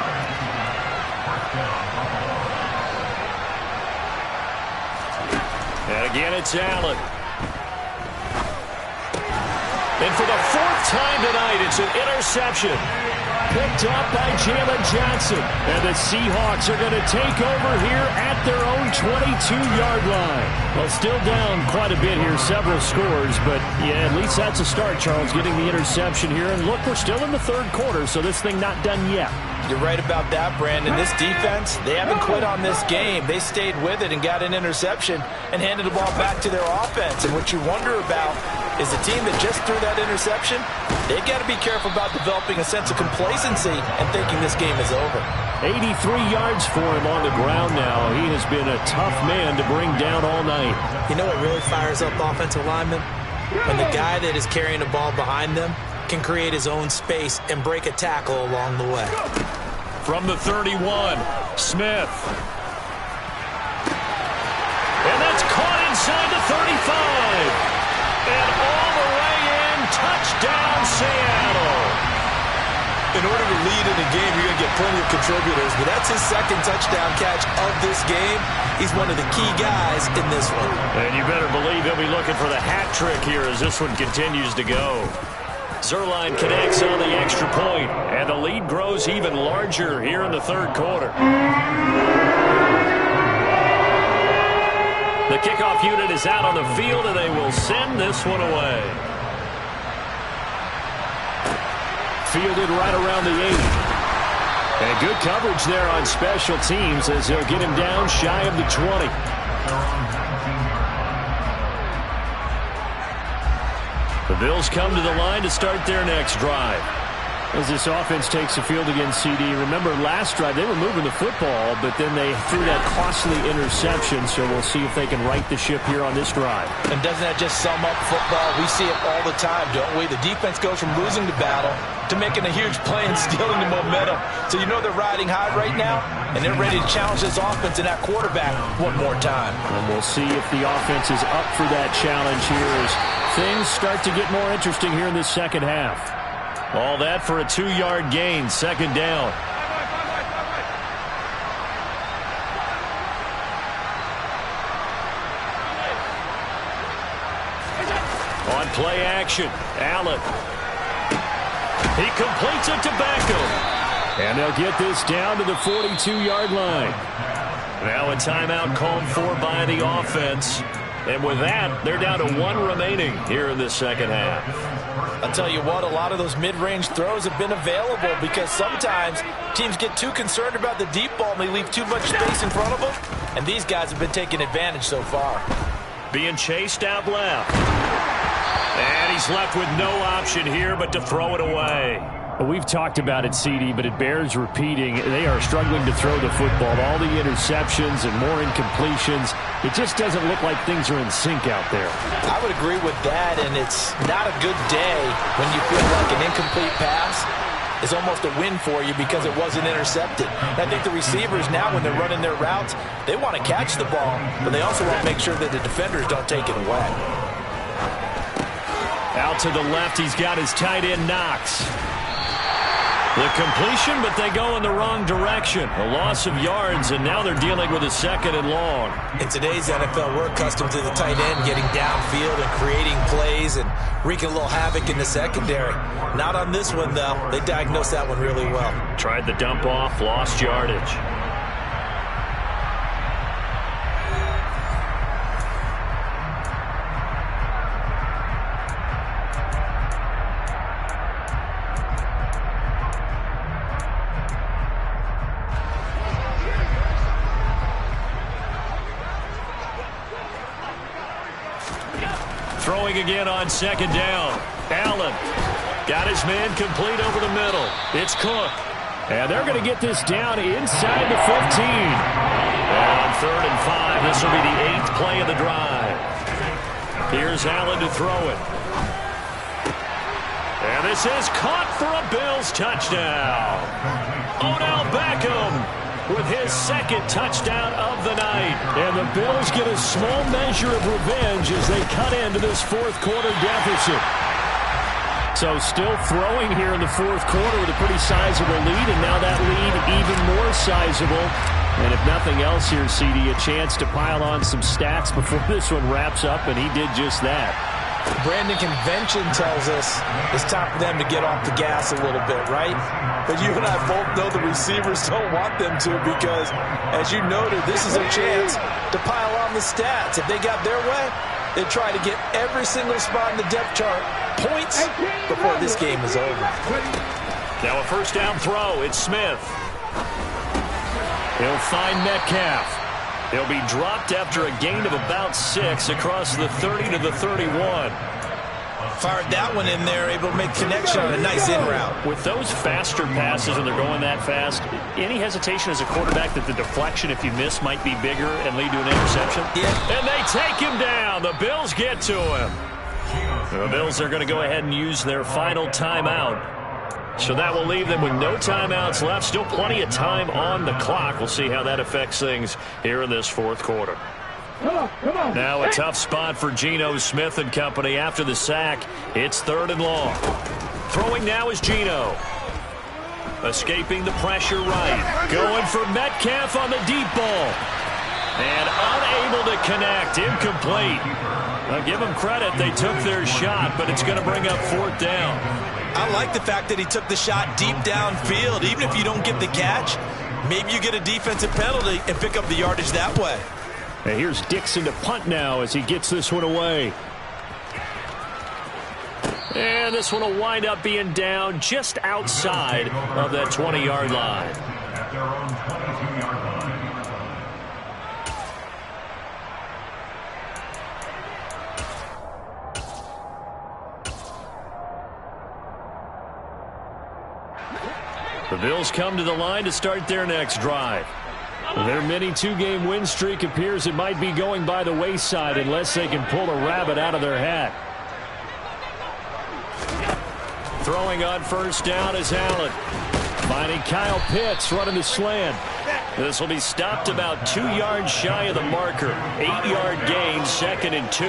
[SPEAKER 5] And again, it's Allen. And for the 4th time tonight, it's an interception. Picked up by Jalen Johnson. And the Seahawks are going to take over here at their own 22-yard line. Well, still down quite a bit here, several scores, but yeah, at least that's a start, Charles, getting the interception here. And look, we're still in the third quarter, so this thing not done yet.
[SPEAKER 2] You're right about that, Brandon. This defense, they haven't quit on this game. They stayed with it and got an interception and handed the ball back to their offense. And what you wonder about is the team that just threw that interception, they've got to be careful about developing a sense of complacency and thinking this game is over.
[SPEAKER 5] 83 yards for him on the ground now. He has been a tough man to bring down all night.
[SPEAKER 2] You know what really fires up offensive linemen? When the guy that is carrying the ball behind them can create his own space and break a tackle along the way.
[SPEAKER 5] From the 31, Smith. And that's caught inside the 35. And all the way in, touchdown Seattle.
[SPEAKER 2] In order to lead in a game, you're going to get plenty of contributors, but that's his second touchdown catch of this game. He's one of the key guys in this one.
[SPEAKER 5] And you better believe he'll be looking for the hat trick here as this one continues to go. Zerline connects on the extra point, and the lead grows even larger here in the third quarter. The kickoff unit is out on the field, and they will send this one away. Fielded right around the 8. And good coverage there on special teams as they'll get him down shy of the 20. The Bills come to the line to start their next drive. As this offense takes the field against CD, remember last drive they were moving the football, but then they threw that costly interception, so we'll see if they can right the ship here on this drive.
[SPEAKER 2] And doesn't that just sum up football? We see it all the time, don't we? The defense goes from losing the battle to making a huge play and stealing the momentum. So you know they're riding high right now, and they're ready to challenge this offense and that quarterback one more time.
[SPEAKER 5] And we'll see if the offense is up for that challenge here as things start to get more interesting here in this second half. All that for a 2-yard gain, second down. On play action, Allen. He completes it to Beckham. And they'll get this down to the 42-yard line. Now a timeout called for by the offense. And with that, they're down to 1 remaining here in the second half.
[SPEAKER 2] I'll tell you what, a lot of those mid-range throws have been available because sometimes teams get too concerned about the deep ball and they leave too much space in front of them. And these guys have been taking advantage so far.
[SPEAKER 5] Being chased out left. And he's left with no option here but to throw it away. Well, we've talked about it, CD, but it bears repeating. They are struggling to throw the football. All the interceptions and more incompletions. It just doesn't look like things are in sync out there.
[SPEAKER 2] I would agree with that, and it's not a good day when you feel like an incomplete pass is almost a win for you because it wasn't intercepted. And I think the receivers now, when they're running their routes, they want to catch the ball, but they also want to make sure that the defenders don't take it away.
[SPEAKER 5] Out to the left, he's got his tight end, Knox. The completion, but they go in the wrong direction. A loss of yards, and now they're dealing with a 2nd and long.
[SPEAKER 2] In today's NFL, we're accustomed to the tight end getting downfield and creating plays and wreaking a little havoc in the secondary. Not on this one, though. They diagnosed that one really well.
[SPEAKER 5] Tried the dump off, lost yardage. Throwing again on 2nd down. Allen got his man complete over the middle. It's Cook. And they're going to get this down inside the 15. And on 3rd and 5, this will be the 8th play of the drive. Here's Allen to throw it. And this is caught for a Bills touchdown. Odell Beckham with his 2nd touchdown of the night. And the Bills get a small measure of revenge as they cut into this 4th quarter deficit. So still throwing here in the 4th quarter with a pretty sizable lead, and now that lead even more sizable. And if nothing else here, CD, a chance to pile on some stats before this one wraps up, and he did just that.
[SPEAKER 2] Brandon, convention tells us it's time for them to get off the gas a little bit, right? But you and I both know the receivers don't want them to because, as you noted, this is a chance to pile on the stats. If they got their way, they try to get every single spot in the depth chart points before this game is over.
[SPEAKER 5] Now a 1st down throw. It's Smith. He'll find Metcalf. He'll be dropped after a gain of about 6 across the 30 to the 31.
[SPEAKER 2] Fired that one in there, able to make connection on a nice in route.
[SPEAKER 5] With those faster passes and they're going that fast, any hesitation as a quarterback that the deflection, if you miss, might be bigger and lead to an interception?
[SPEAKER 2] Yeah.
[SPEAKER 5] And they take him down. The Bills get to him. The Bills are going to go ahead and use their final timeout. So that will leave them with no timeouts left. Still plenty of time on the clock. We'll see how that affects things here in this 4th quarter. Now a tough spot for Geno Smith and company after the sack. It's 3rd and long. Throwing now is Geno. Escaping the pressure right. Going for Metcalf on the deep ball. And unable to connect. Incomplete. I'll give them credit. They took their shot, but it's going to bring up 4th down.
[SPEAKER 2] I like the fact that he took the shot deep downfield. Even if you don't get the catch, maybe you get a defensive penalty and pick up the yardage that way.
[SPEAKER 5] And here's Dixon to punt now as he gets this one away. And this one will wind up being down just outside of that 20-yard line.
[SPEAKER 8] At their own 22-yard line.
[SPEAKER 5] The Bills come to the line to start their next drive. Their mini 2-game win streak appears it might be going by the wayside unless they can pull a rabbit out of their hat. Throwing on 1st down is Allen. Finding Kyle Pitts running the slant. This will be stopped about 2 yards shy of the marker. 8-yard gain, 2nd and 2.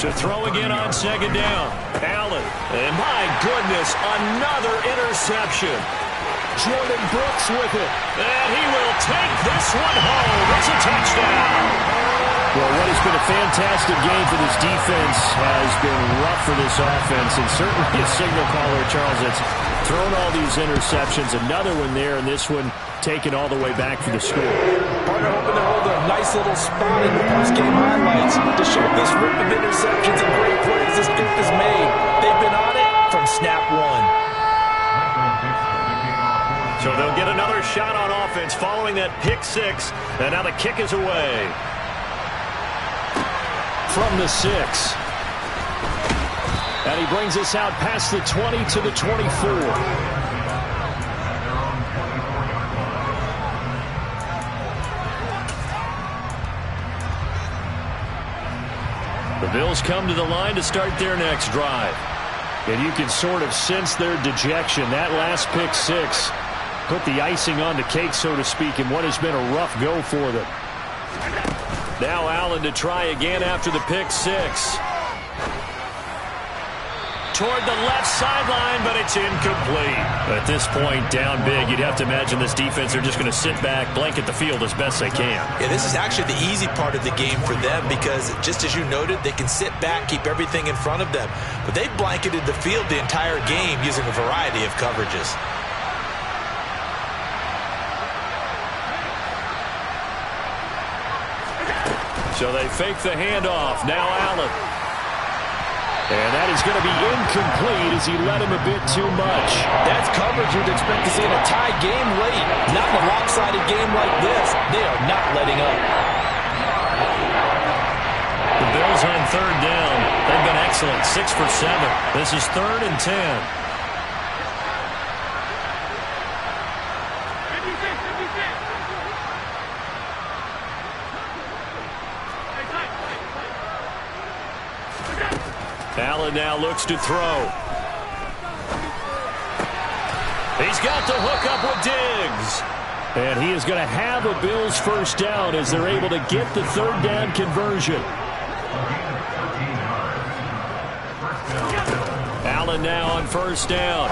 [SPEAKER 5] To throw again on 2nd down. Allen. And my goodness, another interception. Jordan Brooks with it. And he will take this one home. It's a touchdown. Well, what has been a fantastic game for this defense has been rough for this offense. And certainly a signal caller, Charles, that's thrown all these interceptions. Another one there, and this one taken all the way back for the score.
[SPEAKER 2] Partner hoping to hold a nice little spot in the post-game highlights to show this rip of interceptions and great plays this group has made. They've been on it from snap one.
[SPEAKER 5] So they'll get another shot on offense following that pick 6. And now the kick is away. From the 6. And he brings us out past the 20 to the 24. The Bills come to the line to start their next drive. And you can sort of sense their dejection. That last pick 6 put the icing on the cake, so to speak, in what has been a rough go for them. Now Allen to try again after the pick 6. toward the left sideline, but it's incomplete. At this point, down big, you'd have to imagine this defense are just going to sit back, blanket the field as best they can.
[SPEAKER 2] Yeah, this is actually the easy part of the game for them because, just as you noted, they can sit back, keep everything in front of them. But they've blanketed the field the entire game using a variety of coverages.
[SPEAKER 5] So they fake the handoff. Now Allen. And that is going to be incomplete as he led him a bit too much.
[SPEAKER 6] That's coverage you'd expect to see in a tie game late. Not in a lopsided game like this. They are not letting up.
[SPEAKER 5] The Bills on third down. They've been excellent. 6 for 7. This is 3rd and 10. Allen now looks to throw. He's got the hook up with Diggs. And he is going to have a Bills first down as they're able to get the third down conversion. Allen now on first down.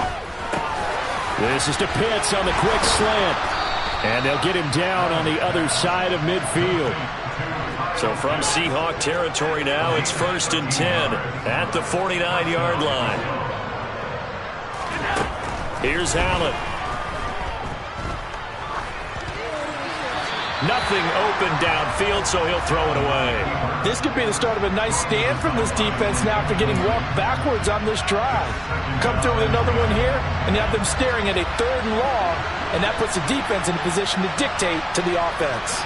[SPEAKER 5] This is to Pitts on the quick slant. And they'll get him down on the other side of midfield. So from Seahawk territory now, it's 1st and 10 at the 49-yard line. Here's Allen. Nothing open downfield, so he'll throw it away.
[SPEAKER 6] This could be the start of a nice stand from this defense now after getting walked backwards on this drive. Come through with another one here, and you have them staring at a 3rd and long, and that puts the defense in a position to dictate to the offense.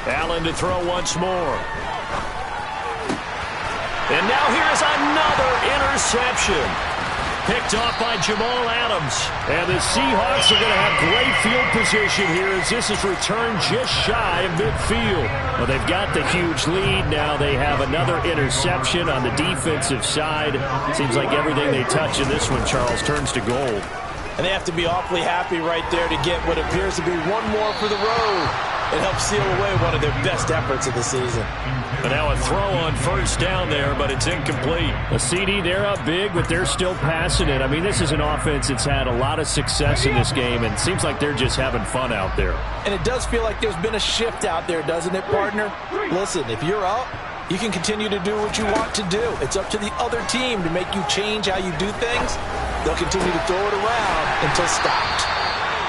[SPEAKER 5] Allen to throw once more. And now here's another interception. Picked off by Jamal Adams. And the Seahawks are going to have great field position here as this is returned just shy of midfield. Well, they've got the huge lead. Now they have another interception on the defensive side. Seems like everything they touch in this one, Charles, turns to gold.
[SPEAKER 6] And they have to be awfully happy right there to get what appears to be one more for the road. It helps seal away one of their best efforts of the season.
[SPEAKER 5] And now a throw on first down there, but it's incomplete. A CD, they're up big, but they're still passing it. I mean, this is an offense that's had a lot of success in this game, and it seems like they're just having fun out there.
[SPEAKER 6] And it does feel like there's been a shift out there, doesn't it, partner? Listen, if you're up, you can continue to do what you want to do. It's up to the other team to make you change how you do things. They'll continue to throw it around until stopped.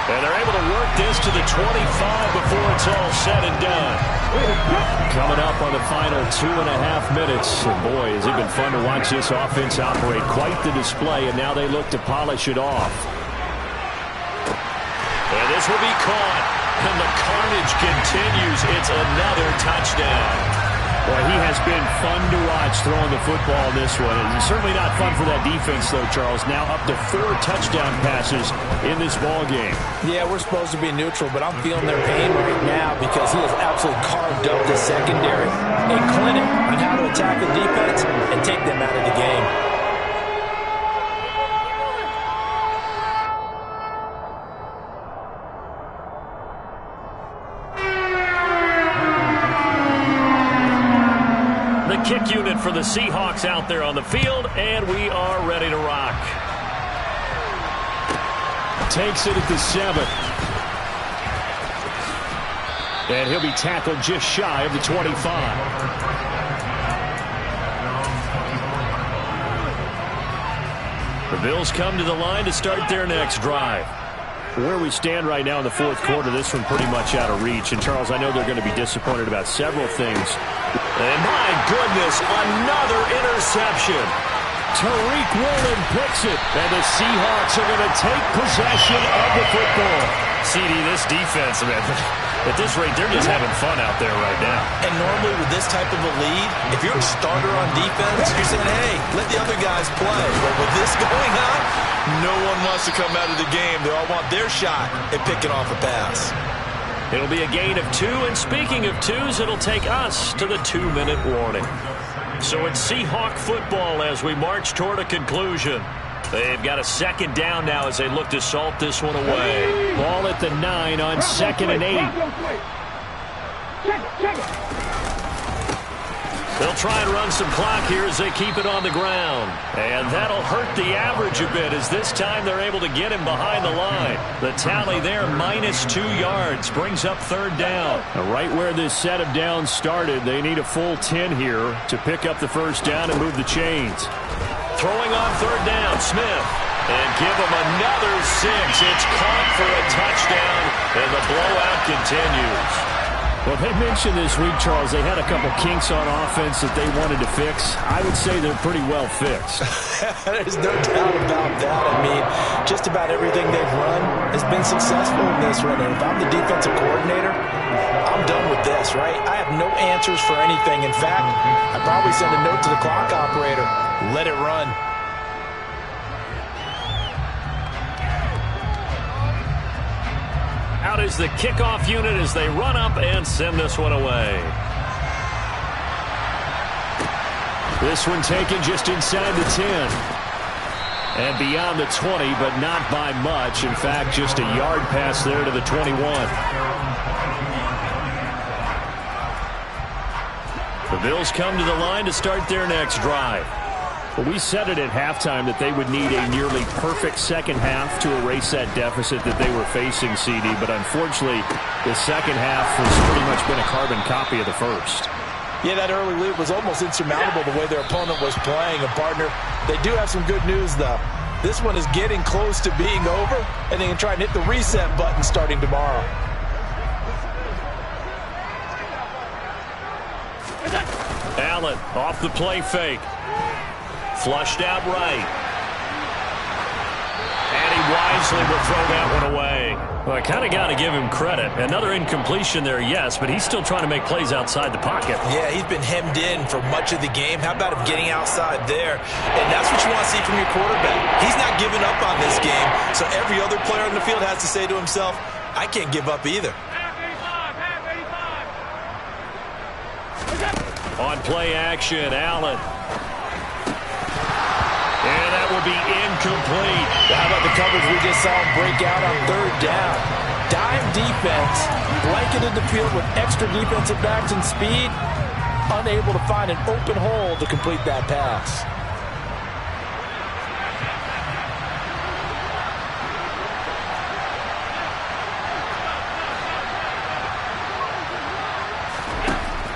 [SPEAKER 5] And they're able to work this to the 25 before it's all said and done. Coming up on the final 2.5 minutes. And boy, has it been fun to watch this offense operate. Quite the display, and now they look to polish it off. And this will be caught. And the carnage continues. It's another touchdown. Well, he has been fun to watch throwing the football in this one. And certainly not fun for that defense, though, Charles. Now up to 4 touchdown passes in this ball game.
[SPEAKER 6] Yeah, we're supposed to be neutral, but I'm feeling their pain right now because he has absolutely carved up the secondary. A clinic on how to attack the defense and take them out of the game.
[SPEAKER 5] Kick unit for the Seahawks out there on the field, and we are ready to rock. Takes it at the 7. And he'll be tackled just shy of the 25. The Bills come to the line to start their next drive. Where we stand right now in the 4th quarter, this one pretty much out of reach. And, Charles, I know they're going to be disappointed about several things. And, my goodness, another interception. Tariq Woolen picks it, and the Seahawks are going to take possession of the football. CD, this defense, man, at this rate, they're just having fun out there right now.
[SPEAKER 2] And normally with this type of a lead, if you're a starter on defense, you're saying, hey, let the other guys play. But with this going on, no one wants to come out of the game. They all want their shot at picking off a pass.
[SPEAKER 5] It'll be a gain of 2, and speaking of 2s, it'll take us to the 2-minute warning. So it's Seahawk football as we march toward a conclusion. They've got a 2nd down now as they look to salt this one away. Ball at the 9 on 2nd and 8. They'll try and run some clock here as they keep it on the ground. And that'll hurt the average a bit as this time they're able to get him behind the line. The tally there, -2 yards, brings up 3rd down.
[SPEAKER 7] Right where this set of downs started, they need a full 10 here to pick up the 1st down and move the chains.
[SPEAKER 5] Throwing on 3rd down, Smith. And give him another 6. It's caught for a touchdown, and the blowout continues.
[SPEAKER 7] Well, they mentioned this week, Charles, they had a couple kinks on offense that they wanted to fix. I would say they're pretty well fixed.
[SPEAKER 6] There's no doubt about that. I mean, just about everything they've run has been successful in this run. And if I'm the defensive coordinator, I'm done with this, right? I have no answers for anything. In fact, I'd probably send a note to the clock operator. Let it run.
[SPEAKER 5] Out is the kickoff unit as they run up and send this one away.
[SPEAKER 7] This one taken just inside the 10. And beyond the 20, but not by much. In fact, just a yard pass there to the 21.
[SPEAKER 5] The Bills come to the line to start their next drive.
[SPEAKER 7] Well, we said it at halftime that they would need a nearly perfect second half to erase that deficit that they were facing, CD. But unfortunately, the second half has pretty much been a carbon copy of the first.
[SPEAKER 6] Yeah, that early lead was almost insurmountable the way their opponent was playing. And, partner, they do have some good news, though. This one is getting close to being over, and they can try and hit the reset button starting tomorrow.
[SPEAKER 5] Allen off the play fake. Flushed out right. And he wisely will throw that one away. Well, I kind of got to give him credit. Another incompletion there, yes, but he's still trying to make plays outside the pocket.
[SPEAKER 6] Yeah, he's been hemmed in for much of the game. How about him getting outside there? And that's what you want to see from your quarterback. He's not giving up on this game, so every other player on the field has to say to himself, I can't give up either.
[SPEAKER 5] On play action, Allen. And that will be incomplete.
[SPEAKER 6] How about the coverage we just saw him break out on 3rd down? Dime defense, blanketed the field with extra defensive backs and speed, unable to find an open hole to complete that pass.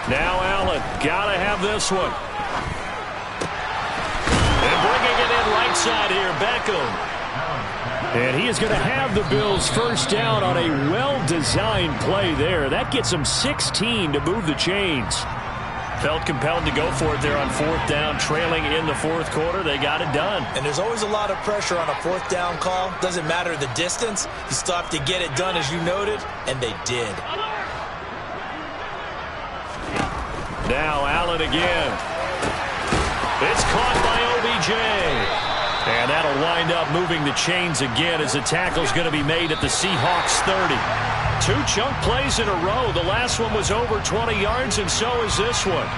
[SPEAKER 5] Now Allen, gotta have this one. And bringing it in right side here, Beckham.
[SPEAKER 7] And he is going to have the Bills 1st down on a well-designed play there. That gets them 16 to move the chains.
[SPEAKER 5] Felt compelled to go for it there on 4th down, trailing in the 4th quarter. They got it done.
[SPEAKER 6] And there's always a lot of pressure on a 4th down call. Doesn't matter the distance. You still have to get it done, as you noted, and they did.
[SPEAKER 5] Now Allen again. It's caught by OBJ. And that'll wind up moving the chains again as the tackle's going to be made at the Seahawks 30. 2 chunk plays in a row. The last one was over 20 yards, and so is this one.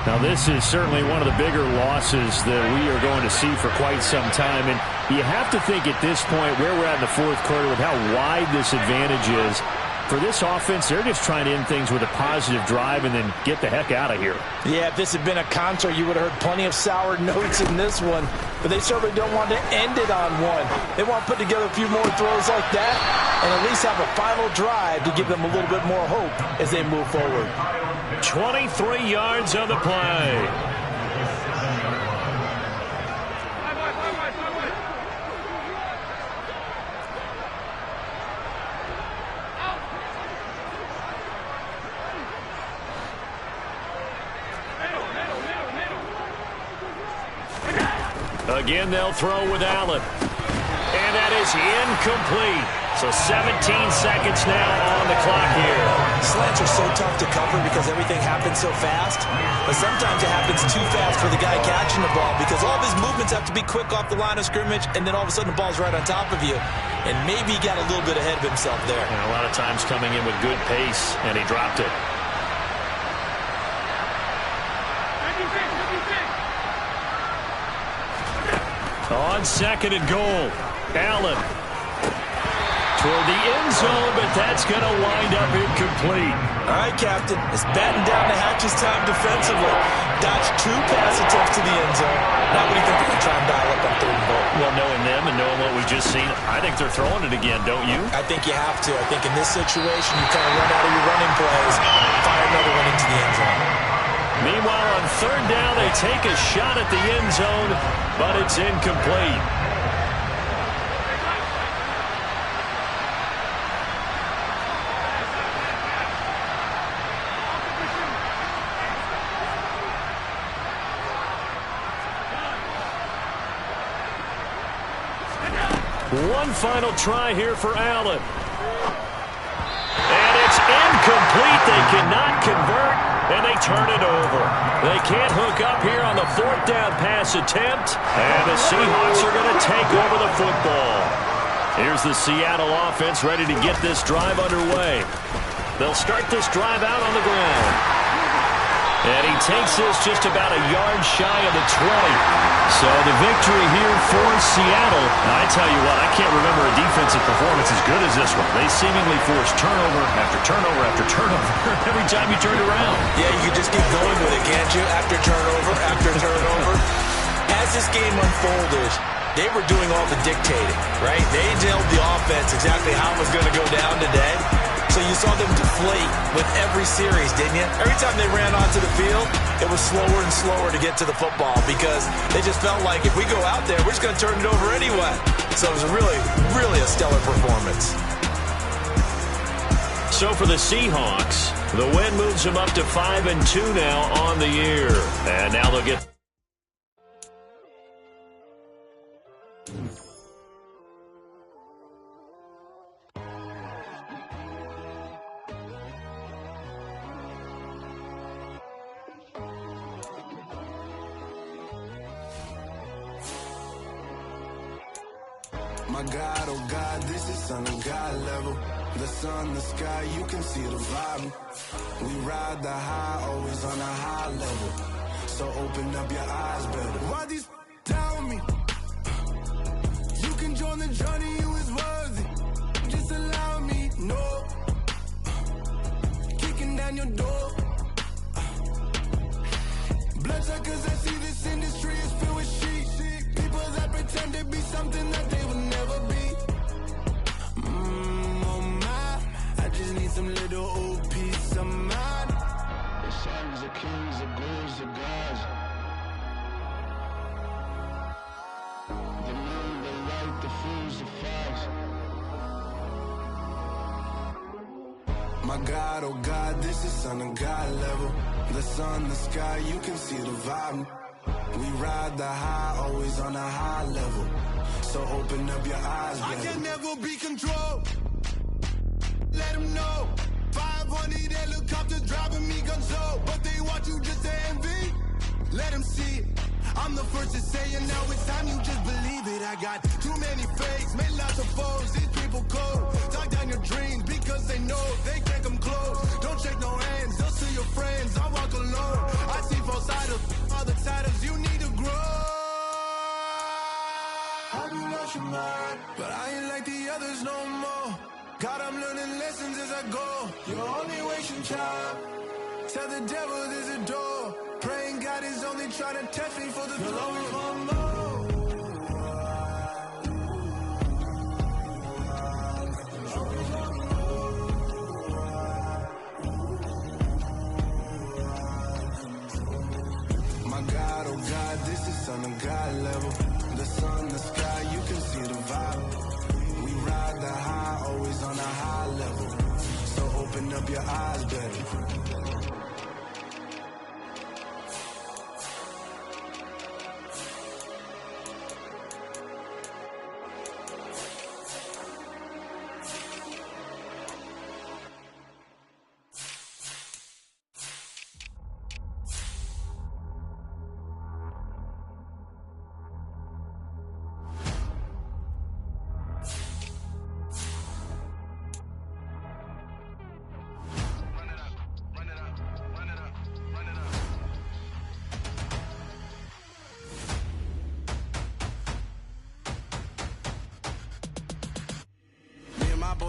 [SPEAKER 7] Now, this is certainly one of the bigger losses that we are going to see for quite some time. And you have to think at this point where we're at in the 4th quarter with how wide this advantage is. For this offense, they're just trying to end things with a positive drive and then get the heck out of here.
[SPEAKER 6] Yeah, if this had been a concert, you would have heard plenty of sour notes in this one. But they certainly don't want to end it on one. They want to put together a few more throws like that and at least have a final drive to give them a little bit more hope as they move forward.
[SPEAKER 5] 23 yards on the play. Again, they'll throw with Allen. And that is incomplete. So 17 seconds now on the clock here.
[SPEAKER 6] Slants are so tough to cover because everything happens so fast. But sometimes it happens too fast for the guy catching the ball because all of his movements have to be quick off the line of scrimmage, and then all of a sudden the ball's right on top of you. And maybe he got a little bit ahead of himself there.
[SPEAKER 5] And a lot of times coming in with good pace, and he dropped it. On 2nd and goal, Allen toward the end zone, but that's going to wind up incomplete.
[SPEAKER 2] All right, Captain. It's batting down the hatches time defensively. Dodged 2 pass attempts to the end zone. Now what do you think they're going to try and dial up on 3rd and goal?
[SPEAKER 5] Well, knowing them and knowing what we've just seen, I think they're throwing it again, don't you?
[SPEAKER 2] I think you have to. I think in this situation, you kind of run out of your running plays, fire another one into the end zone.
[SPEAKER 5] Meanwhile, on 3rd down, they take a shot at the end zone, but it's incomplete. One final try here for Allen. And it's incomplete. They cannot convert, and they turn it over. They can't hook up here on the 4th down pass attempt, and the Seahawks are going to take over the football. Here's the Seattle offense ready to get this drive underway. They'll start this drive out on the ground. And he takes this just about a yard shy of the 20. So the victory here for Seattle. Now, I tell you what, I can't remember a defensive performance as good as this one. They seemingly forced turnover after turnover after turnover every time you turned around.
[SPEAKER 2] Yeah, you can just keep going with it, can't you? After turnover, after turnover. As this game unfolded, they were doing all the dictating, right? They told the offense exactly how it was going to go down today. So you saw them deflate with every series, didn't you? Every time they ran onto the field, it was slower and slower to get to the football because they just felt like if we go out there, we're just going to turn it over anyway. So it was really a stellar performance.
[SPEAKER 5] So for the Seahawks, the win moves them up to 5-2 now on the year. And now they'll get...
[SPEAKER 3] My God, oh God, this is Son of God level. The sun, the sky, you can see the vibe. We ride the high, always on a high level. So open up your eyes better. Why these tell me? You can join the journey, you is worthy. Just allow me, no. Kicking down your door. Bloodsuckers, I see this industry is filled with sheep. People that pretend to be something that they will never be. Oh my, I just need some little old peace of mind. The sons of kings, the ghouls, the gods. The moon, the light, the fools, the fogs. My God, oh God, this is Son of God level. The sun, the sky, you can see the vibe. We ride the high, always on a high level. So open up your eyes, baby. I can never be controlled. Let them know. 500 helicopters driving me gonzo. But they want you just to envy. Let them see it. I'm the first to say it, now it's time you just believe it. I got too many fakes, made lots of foes. These people cold. Talk down your dreams because they know they can't come close. Don't shake no hands, they'll see your friends. I walk alone. I see false idols, other titles. You need to grow. Have you lost your mind? But I ain't like the others no more. God, I'm learning lessons as I go. You're only wasting time. Tell the devil there's a door. Praying God is only trying to test me for the glory for more. My God, oh God, this is Son of God level. The sun, the sky, you can see the vibe. We ride the high, always on a high level. So open up your eyes, baby.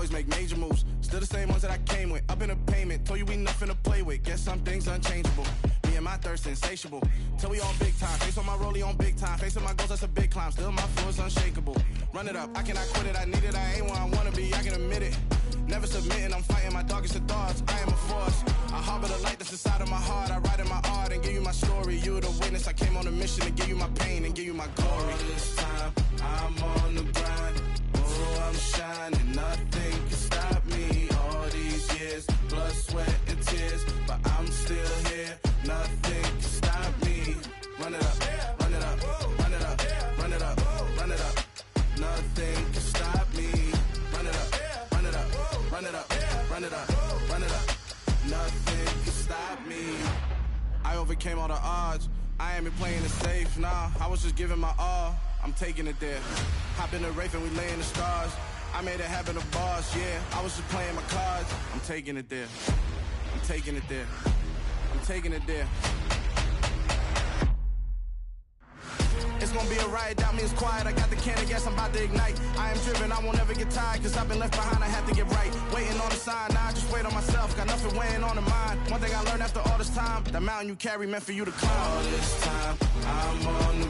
[SPEAKER 3] always make major moves. Still the same ones that I came with. Up in a payment, told you we nothing to play with. Guess some things unchangeable. Me and my thirst insatiable. Till we on big time. Face on my rollie on big time. Facing my goals, that's a big climb. Still my flow is unshakable. Run it up, I cannot quit it. I need it, I ain't where I wanna be, I can admit it. Never submitting, I'm fighting my darkest of thoughts. I am a force. I harbor the light that's inside of my heart. I write in my art and give you my story. You are the witness. I came on a mission to give you my pain and give you my glory. All this time, I'm on the grind. Oh, I'm shining. Nothing can stop me. All these years, blood, sweat, and tears. But I'm still here. Nothing can stop me. Run it up, run it up, run it up, run it up, run it up. Nothing can stop me. Run it up, run it up, run it up, run it up, run it up. Nothing can stop me. I overcame all the odds. I ain't been playing it safe, nah. I was just giving my all. I'm taking it there. Hop in the Wraith and we lay in the stars. I made it happen to boss, yeah. I was just playing my cards. I'm taking it there. I'm taking it there. I'm taking it there. It's gonna be a riot, doubt me it's quiet. I got the can of gas, I'm about to ignite. I am driven, I won't ever get tired, cause I've been left behind, I have to get right. Waiting on the sign, now I just wait on myself. Got nothing weighing on the mind. One thing I learned after all this time, the mountain you carry meant for you to climb. All this time, I'm on the